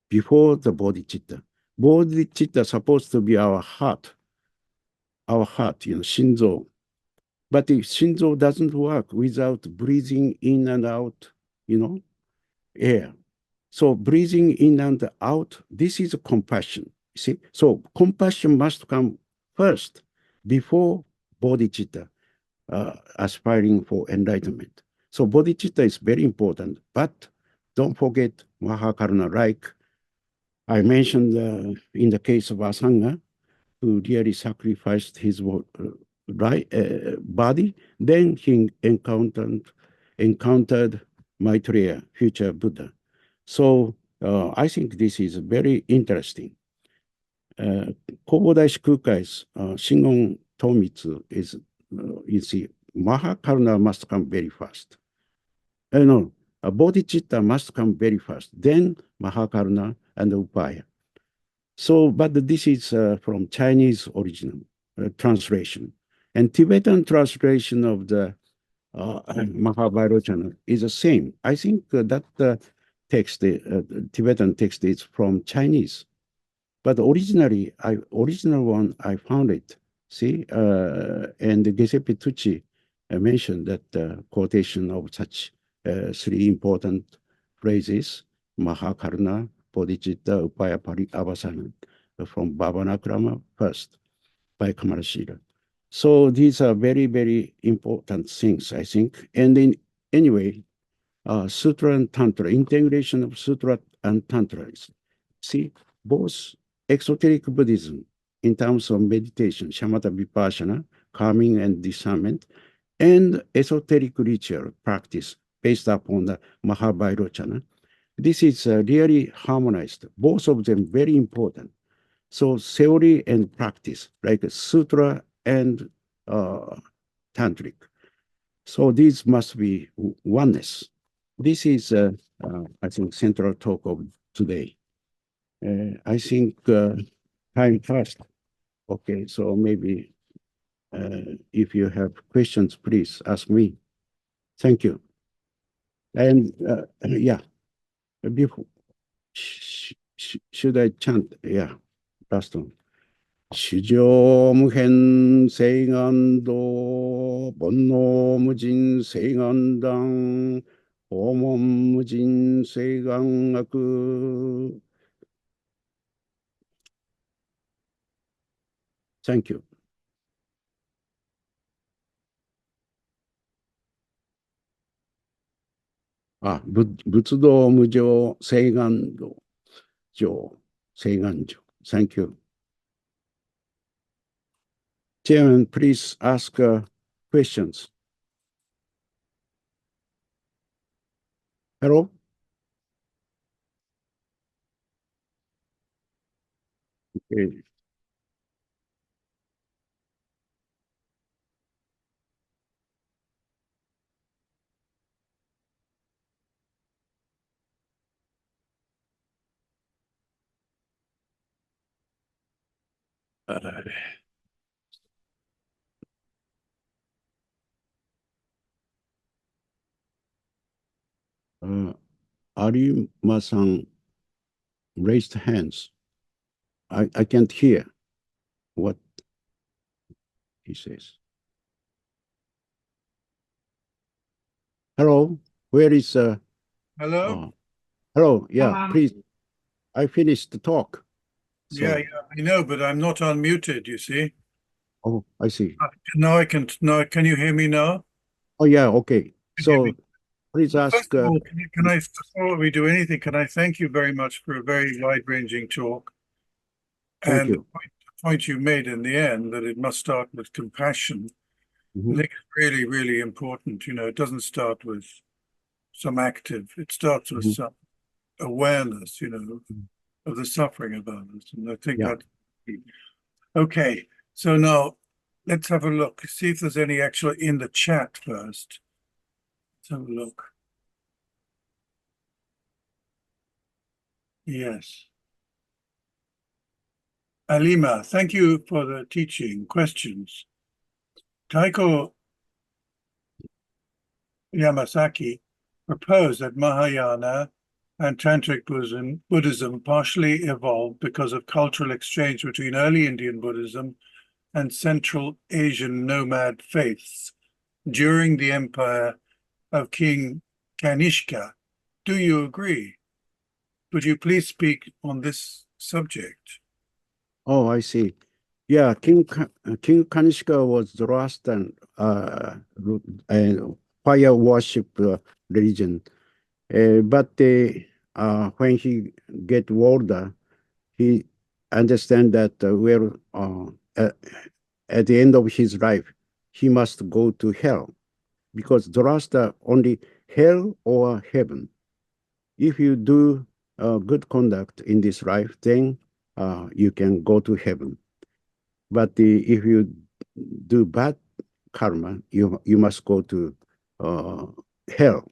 before the bodhicitta. Bodhicitta is supposed to be our heart, shinzo. But if shinzo doesn't work without breathing in and out, air. So breathing in and out, this is compassion. See, so compassion must come first before bodhicitta, aspiring for enlightenment. So bodhicitta is very important, but don't forget Mahakaruna, like I mentioned in the case of Asanga, who really sacrificed his body, then he encountered Maitreya, future Buddha. So I think this is very interesting. Kobodai Shikukai's Shingon Tomitsu is, you see, Mahakaruna must come very fast. No, bodhicitta must come very fast, then Mahakaruna and Upaya. So, but this is from Chinese original translation. And Tibetan translation of the Mahavairochana is the same. I think that text, Tibetan text is from Chinese. But originally, original one, I found it. See, and Giuseppe Tucci mentioned that quotation of such three important phrases: Mahakaruna, Bodhicitta, Upayapari, Avasana, from Bhavanakrama first by Kamarashira. So these are very, very important things, I think. And in anyway, Sutra and Tantra, integration of Sutra and Tantra. See, both exoteric Buddhism in terms of meditation, shamatha vipassana, calming and discernment, and esoteric ritual practice based upon the Mahavairochana. This is really harmonized, both of them very important. So theory and practice, like Sutra and Tantric. So these must be oneness. This is, I think, central talk of today. I think time passed. Okay, so maybe if you have questions, please ask me. Thank you. And yeah, before, should I chant? Yeah, last one. 主情無変誓願道、煩悩無尽誓願断、訪問無尽誓願学。Thank you. Ah, 仏道無常誓願道上、誓願上。Thank you. Chairman, please ask questions. Hello? Okay. Arima-san raised hands. I can't hear what he says. Hello, where is Hello? hello, yeah, please. I finished the talk. So, Yeah, I know, but I'm not unmuted, you see. oh, I see. Now can you hear me now? Oh, yeah, okay. So please First ask. of all, can I, before we do anything, can I thank you very much for a very wide-ranging talk? Thank And you. the point you made in the end, that it must start with compassion, I think it's really, really important. You know, it doesn't start with some active, it starts with some awareness, you know, of the suffering of others. And I think that, okay. So now let's have a look, see if there's any actually in the chat first. Let's have a look. Yes. Alima, thank you for the teaching. Questions. Taiko Yamasaki proposed that Mahayana and Tantric Buddhism partially evolved because of cultural exchange between early Indian Buddhism and Central Asian nomad faiths during the empire of King Kanishka. Do you agree? Would you please speak on this subject? Oh, I see. Yeah, King Kanishka was Zoroastrian fire worship religion. But when he get older, he understand that at the end of his life, he must go to hell, because Zoroaster only hell or heaven. If you do good conduct in this life, then you can go to heaven. But if you do bad karma, you must go to hell.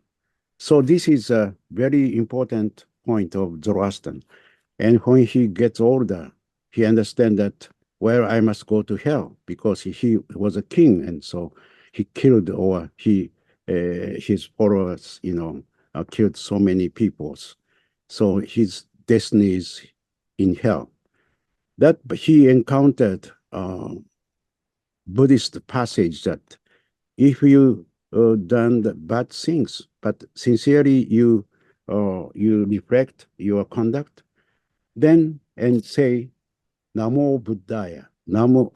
So this is a very important point of Zoroaster. And when he gets older, he understands that, well, I must go to hell, because he was a king, and so he killed, or his followers, killed so many peoples. So his destiny is in hell. That he encountered Buddhist passage that if you done the bad things, but sincerely you reflect your conduct, then and say Namo Buddhaya, Namo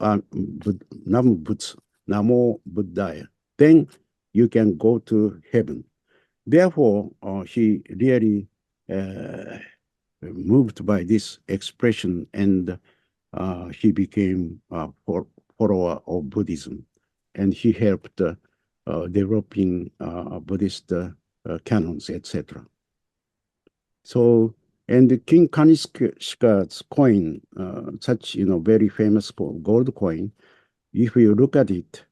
Butsu, Namo Buddhaya, then you can go to heaven. Therefore, he really moved by this expression, and he became a follower of Buddhism, and he helped developing Buddhist canons, etc. So, and the King Kanishka's coin, such very famous gold coin, if you look at it,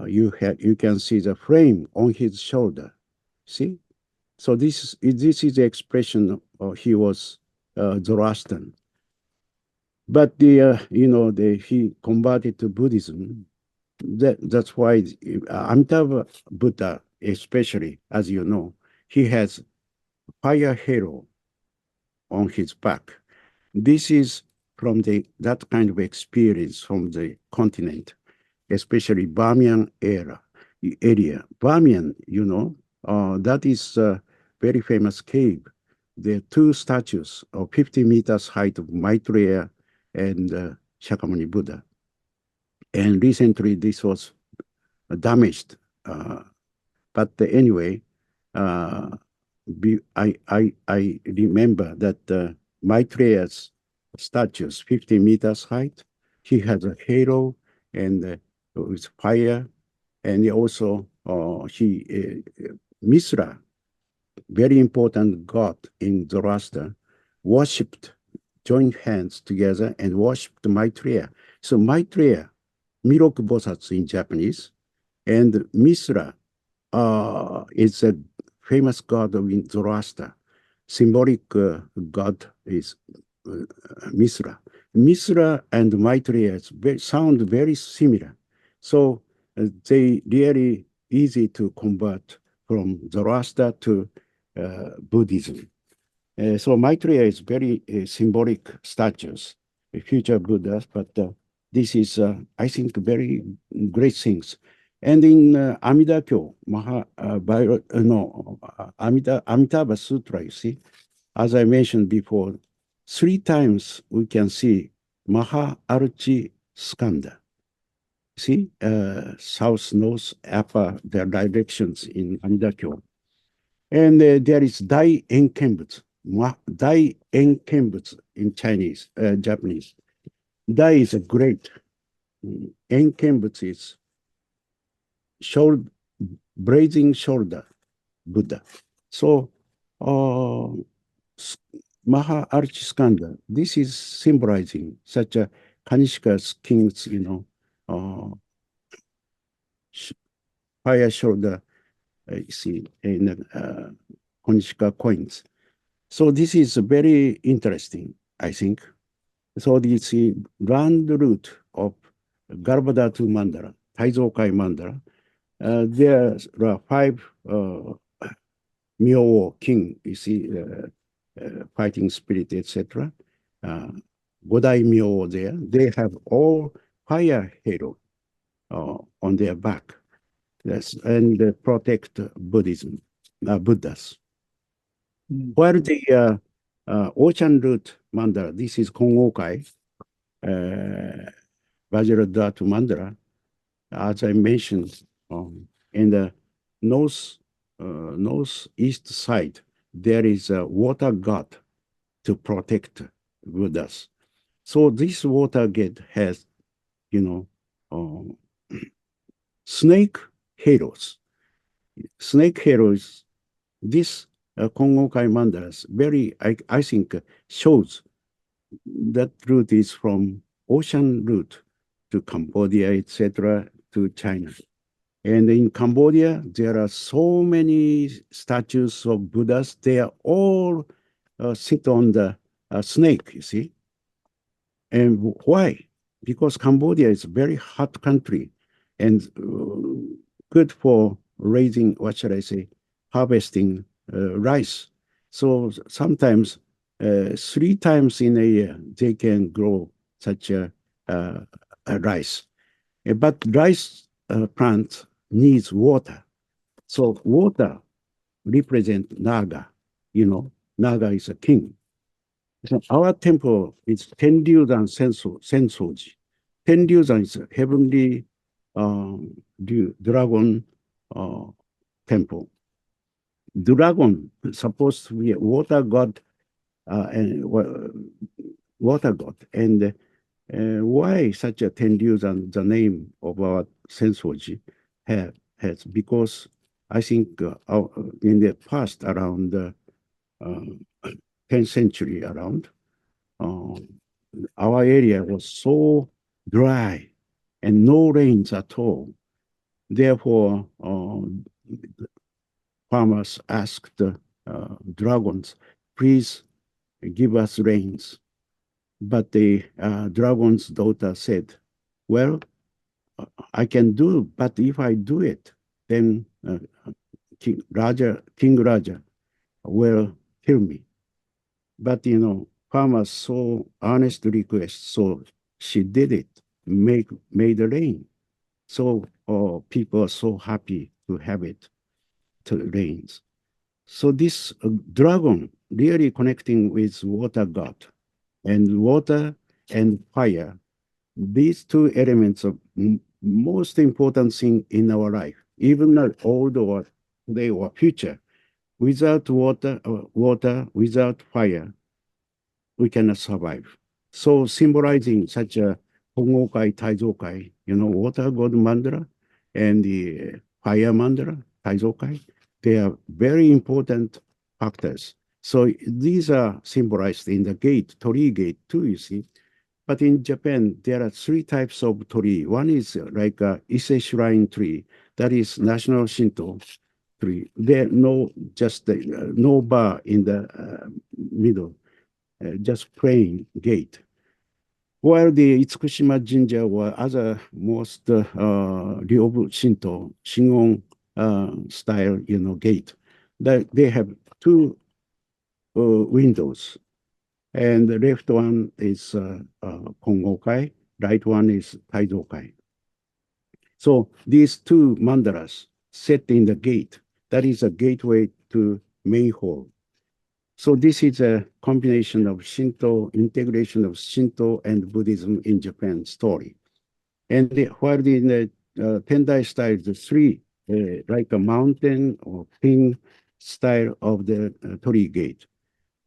you can see the frame on his shoulder. See, so this is the expression he was Zoroastrian. But he converted to Buddhism. That's why Amitabha Buddha, especially, as you know, he has fire halo on his back. This is from that kind of experience from the continent, especially Bamiyan area. Bamiyan, that is a very famous cave. There are two statues of 50 meters height of Maitreya and Shakyamuni Buddha. And recently this was damaged. But anyway, I remember that Maitreya's statues, 50 meters height, he has a halo and with fire, and also Misra, very important god in Zoroaster, worshipped, joined hands together and worshipped Maitreya. So Maitreya, Miroku Bosatsu in Japanese, and Misra is a famous god in Zoroaster. Symbolic god is Misra. Misra and Maitreya sound very similar. So they really easy to convert from Zoroaster to Buddhism. So Maitreya is very symbolic statues, future Buddhas, but this is, I think, very great things. And in Amida Kyo, Amitabha Sutra, you see, as I mentioned before, 3 times we can see Maha Archi Skanda. See, south, north, upper, their directions in Amida Kyo. And there is Dai Enkenbutsu, Dai Enkenbutsu in Chinese, Japanese. Dai is a great. Enkenbutsu is brazen shoulder Buddha. So, Maha Archiskanda, this is symbolizing such a Kanishka's king's, fire shoulder, you see, in Kanishka coins. So this is very interesting, I think. So this round root of Garbhadhatu Mandala, Taizokai Mandala, there are 5 Myo king, you see, fighting spirit, etc. Godai Myo there, they have all fire halo on their back. Yes, and protect Buddhism, Buddhas. While the ocean root mandala, this is Kongokai, Vajradhatu mandala, as I mentioned, in the northeast side, there is a water god to protect Buddhas. So this water gate has, snake halos. Snake halos, this Kongokai mandalas very, I think, shows that route is from ocean route to Cambodia, etc., to China. And in Cambodia, there are so many statues of Buddhas. They are all sit on the snake, you see. And why? Because Cambodia is a very hot country and good for raising, what should I say, harvesting rice. So sometimes 3 times in a year they can grow such a rice. But rice plant needs water. So water represent Naga. Naga is a king. So our temple is Tenryudan Sensoji. Tenryudan is a heavenly dragon temple. Dragon supposed to be a water god and water god. And why such a Tenryudan, the name of our Sensoji has? Because I think in the past, around 10th century around, our area was so dry and no rains at all. Therefore, farmers asked the dragons, please give us rains. But the dragon's daughter said, well, I can do, but if I do it, then King Raja will kill me. But farmers so earnest request, so she did it, made the rain. So people are so happy to have it to rains. So this dragon really connecting with water god, and water and fire, these two elements are most important thing in our life, even old or today or future. Without water, without fire, we cannot survive. So symbolizing such a Hongokai, Taizokai, water god mandala and the fire mandala, Taizokai, they are very important factors. So these are symbolized in the gate, Torii gate too, you see. But in Japan, there are 3 types of torii. One is like a Ise shrine tree, that is national Shinto tree. There no just no bar in the middle, just plain gate. While the Itsukushima Jinja or other most Ryobu Shinto, Shingon style, gate, that they have 2 windows. And the left one is Kongokai, right one is Taizokai. So these 2 mandalas set in the gate, that is a gateway to main hall. So this is a combination of Shinto, integration of Shinto and Buddhism in Japan story. And while in the Tendai style, the 3, like a mountain or pin style of the Torii gate.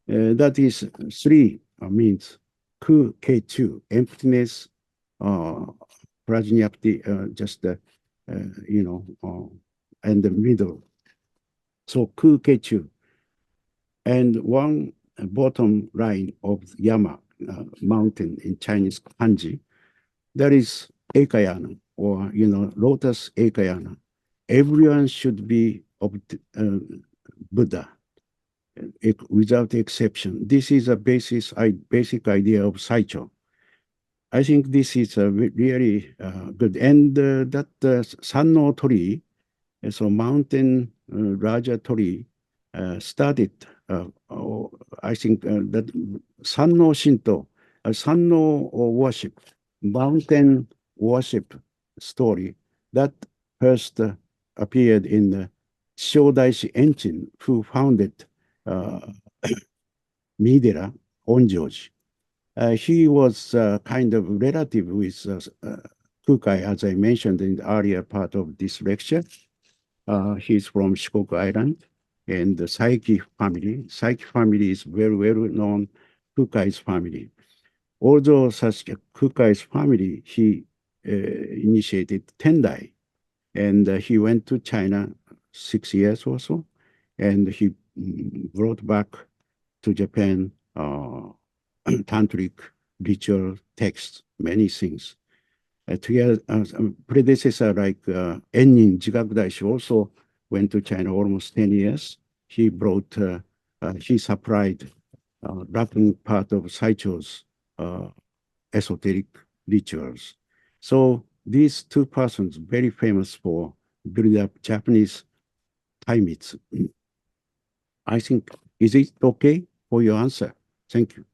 That is 3 means ku, kechu, emptiness, prajnapti, just and the middle. So ku, kechu, and one bottom line of Yama, mountain in Chinese kanji, that is ekayana, or lotus ekayana. Everyone should be of Buddha, without exception. This is a basic idea of Saicho. I think this is a really good. And that Sanno Tori, so mountain Raja Tori, started, I think that Sanno Shinto, Sanno worship, mountain worship story, that first appeared in the Shodaishi Enchin, who founded Midera Onjoji. He was kind of relative with Kukai, as I mentioned in the earlier part of this lecture. He's from Shikoku Island and the Saiki family. Saiki family is very well known Kukai's family. Although such Kukai's family, he initiated Tendai, and he went to China 6 years or so, and he brought back to Japan tantric ritual texts, many things. Predecessor like Ennin Jigakudaishi also went to China almost 10 years. He brought, he supplied wrapping part of Saicho's esoteric rituals. So these 2 persons, very famous for building up Japanese Taimitsu. I think Is it okay for your answer? Thank you.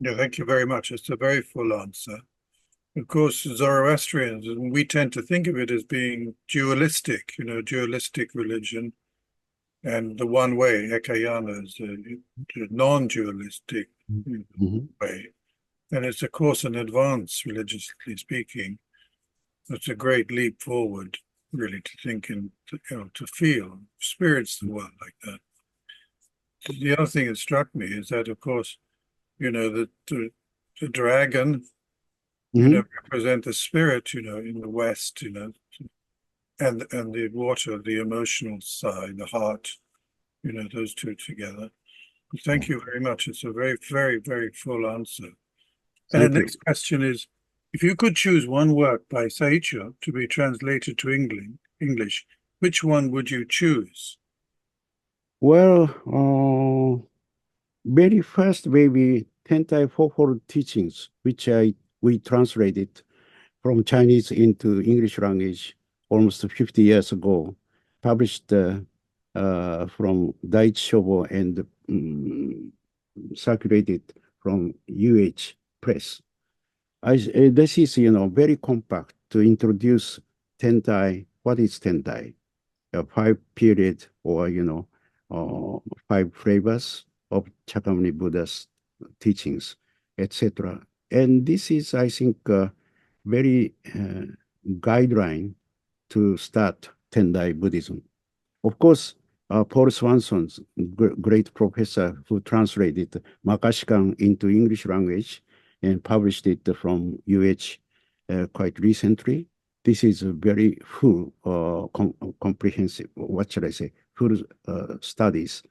Yeah, thank you very much. It's a very full answer. Of course, Zoroastrians, and we tend to think of it as being dualistic, dualistic religion, and the one way, Ekayana, is a non-dualistic way. And it's, of course, an advance, religiously speaking. It's a great leap forward, really, to think and to feel, experience the world like that. The other thing that struck me is that, of course, the dragon, represent the spirit, in the West, and the water, the emotional side, the heart, those two together. Thank you very much. It's a very, very, very full answer. And the next question is, if you could choose one work by Saicho to be translated to English, which one would you choose? Well, very first maybe Tendai Fourfold Teachings, which we translated from Chinese into English language almost 50 years ago, published from Daiichi Shobo and circulated from UH Press. This is, very compact to introduce Tendai. What is Tendai? A 5 period or, 5 flavors of Shakyamuni Buddha's teachings, etc. And this is, I think, very guideline to start Tendai Buddhism. Of course, Paul Swanson, great professor who translated Makashikan into English language and published it from UH quite recently. This is a very full, comprehensive, what should I say, full studies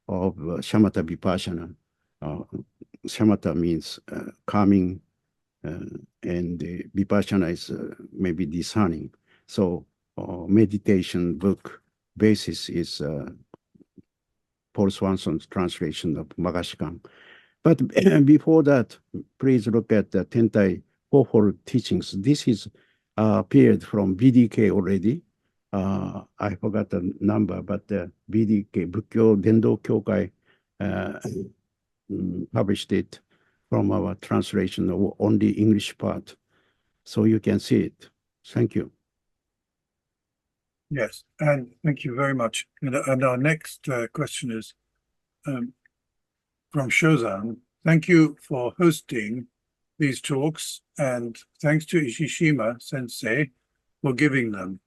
of Shamatha Vipassana. Shamatha means calming, and Vipassana is maybe discerning. So meditation book basis is Paul Swanson's translation of Makashikan. But before that, please look at the Tendai Fourfold Teachings. This is appeared from BDK already. I forgot the number, but the BDK, Bukkyo Dendo Kyokai, published it from our translation of only English part. So you can see it. Thank you. Yes, and thank you very much. And our next question is from Shozan. Thank you for hosting these talks, and thanks to Ichishima Sensei for giving them.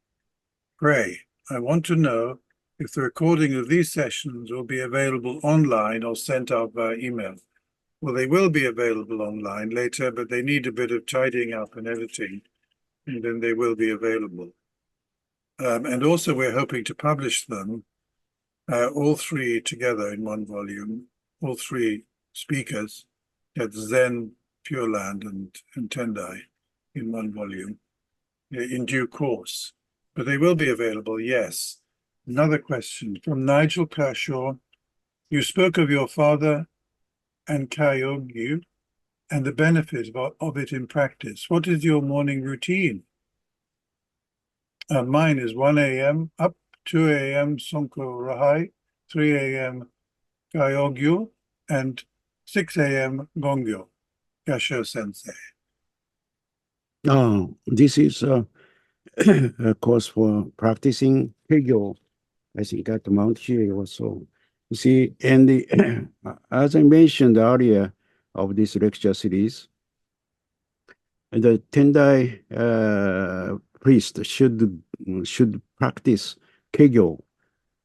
Pray, I want to know if the recording of these sessions will be available online or sent out via email. Well, they will be available online later, but they need a bit of tidying up and editing, and then they will be available. And also we're hoping to publish them, all three together in one volume, all three speakers, that's Zen, Pure Land, and Tendai in one volume in due course. But they will be available, yes. Another question from Nigel Kershaw. You spoke of your father and Kaiogyu and the benefit of it in practice. What is your morning routine? Mine is 1 a.m. up, 2 a.m. Sonko Rahai, 3 a.m. Kaiogyu, and 6 a.m. Gongyo, Gasho Sensei. This is a course for practicing Kegyo, I think at Mount Hiei also. You see, and as I mentioned earlier of this lecture series, the Tendai priest should practice Kegyo,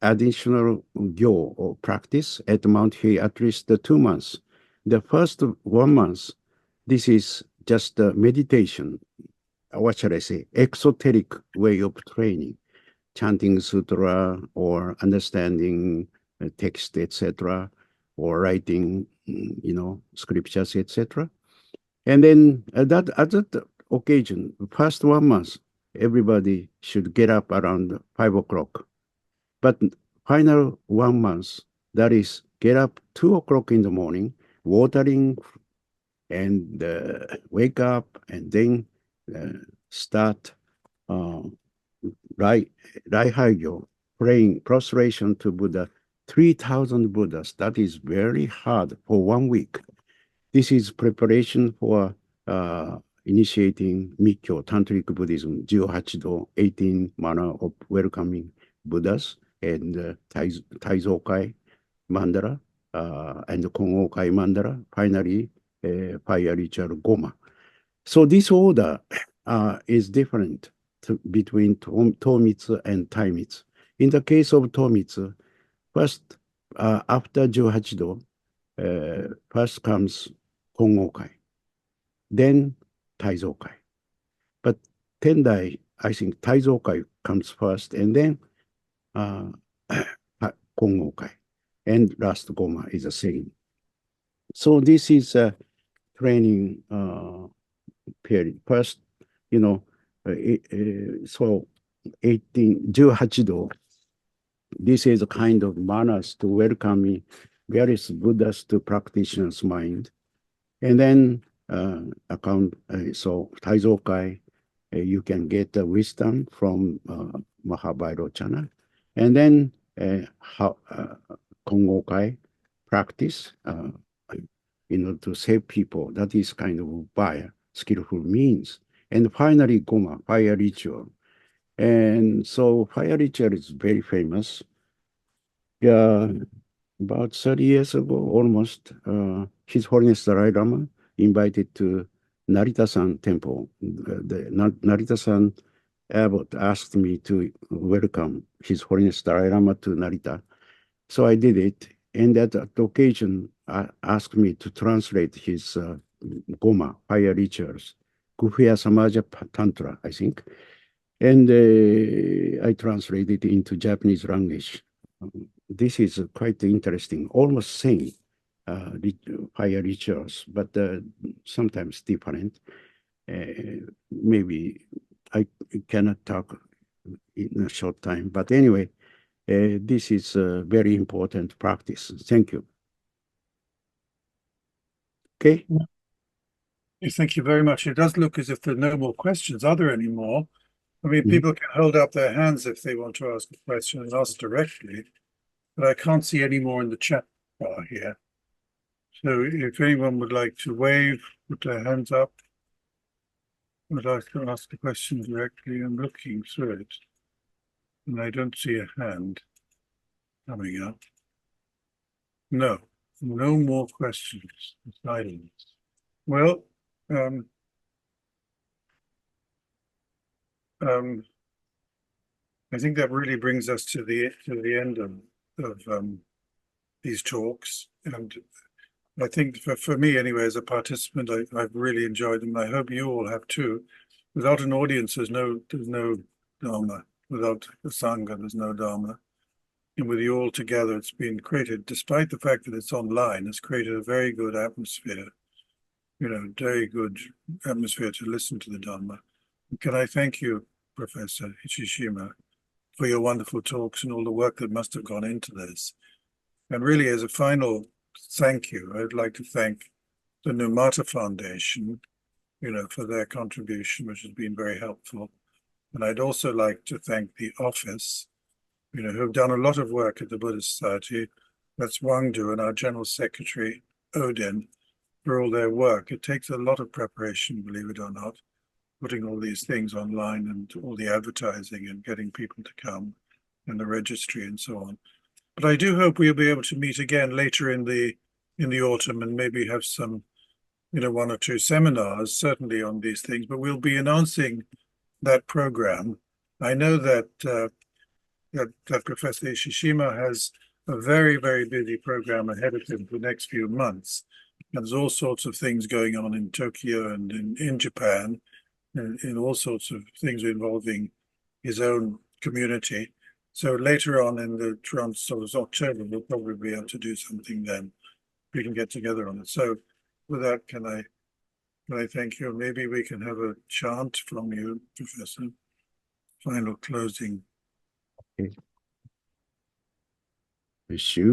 additional gyo or practice at Mount Hiei at least 2 months. The first 1 month, this is just meditation. What shall I say? Esoteric way of training, chanting sutra or understanding text, etc., or writing, scriptures, etc. And then at that occasion, first 1 month, everybody should get up around 5 o'clock. But final 1 month, that is, get up 2 o'clock in the morning, watering, and wake up, and then start Rai Haigyo, praying prostration to Buddha 3,000 Buddhas. That is very hard for 1 week. This is preparation for initiating Mikkyo, Tantric Buddhism, 18do, 18 manner of welcoming Buddhas, and Taizokai Mandala, and Kongokai Mandala, finally, fire ritual Goma. So this order is different between Tomitsu and Taimitsu. In the case of Tomitsu, first, after 18do, first comes Kongokai, then Taizokai. But Tendai, I think Taizokai comes first, and then Kongokai, and last Goma is the same. So this is a training period. First, so 18do, this is a kind of manners to welcoming various Buddhas to practitioner's mind. And then so Taizokai, you can get the wisdom from Mahavairochana. And then Kongokai, practice to save people. That is kind of by skillful means. And finally, Goma, fire ritual. And so fire ritual is very famous. Yeah, about 30 years ago, almost, His Holiness Dalai Lama invited to Narita-san temple. The Narita-san abbot asked me to welcome His Holiness Dalai Lama to Narita. So I did it. And at that occasion, asked me to translate his Goma, fire rituals, Guhya Samaja Tantra, I think. And I translated it into Japanese language. This is quite interesting, almost same fire rituals, but sometimes different. Maybe I cannot talk in a short time, but anyway, this is a very important practice. Thank you. Okay. Thank you very much. It does look as if there are no more questions. Are there any more? I mean, people can hold up their hands if they want to ask a question and ask directly, but I can't see any more in the chat bar here. So if anyone would like to wave, put their hands up, would like to ask a question directly, I'm looking through it, and I don't see a hand coming up. No more questions. Silence. Well, I think that really brings us to the end of these talks, and I think for me anyway, as a participant, I've really enjoyed them. I hope you all have too. Without an audience, there's no Dharma. Without the Sangha, there's no Dharma. And with you all together, it's been created, despite the fact that it's online, it's created a very good atmosphere, very good atmosphere to listen to the Dharma. Can I thank you, Professor Ichishima, for your wonderful talks and all the work that must have gone into this. And really, as a final thank you, I'd like to thank the Numata Foundation, for their contribution, which has been very helpful. And I'd also like to thank the office, who've done a lot of work at the Buddhist Society. That's Wangdu and our General Secretary, Odin, for all their work. It takes a lot of preparation, believe it or not, putting all these things online and all the advertising and getting people to come and the registry and so on. But I do hope we'll be able to meet again later in the autumn and maybe have some, 1 or 2 seminars, certainly on these things, but we'll be announcing that program. I know that that Professor Ichishima has a very, very busy program ahead of him for the next few months. And there's all sorts of things going on in Tokyo and in Japan, and in all sorts of things involving his own community. So later on in the sort of October, we'll probably be able to do something then. We can get together on it. So with that, can I thank you? Maybe we can have a chant from you, Professor. Final closing. Okay. 修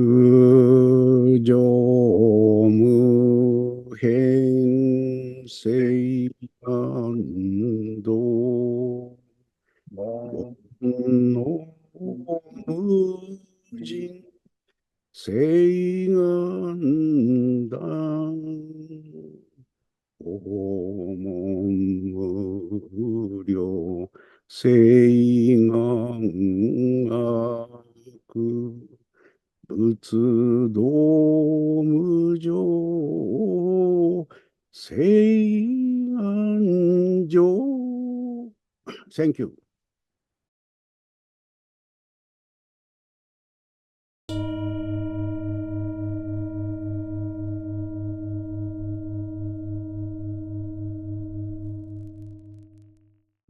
行無変性安堵煩悩無尽誓願断。訪問無料、誓願学、仏道無常、誓願上。Thank you.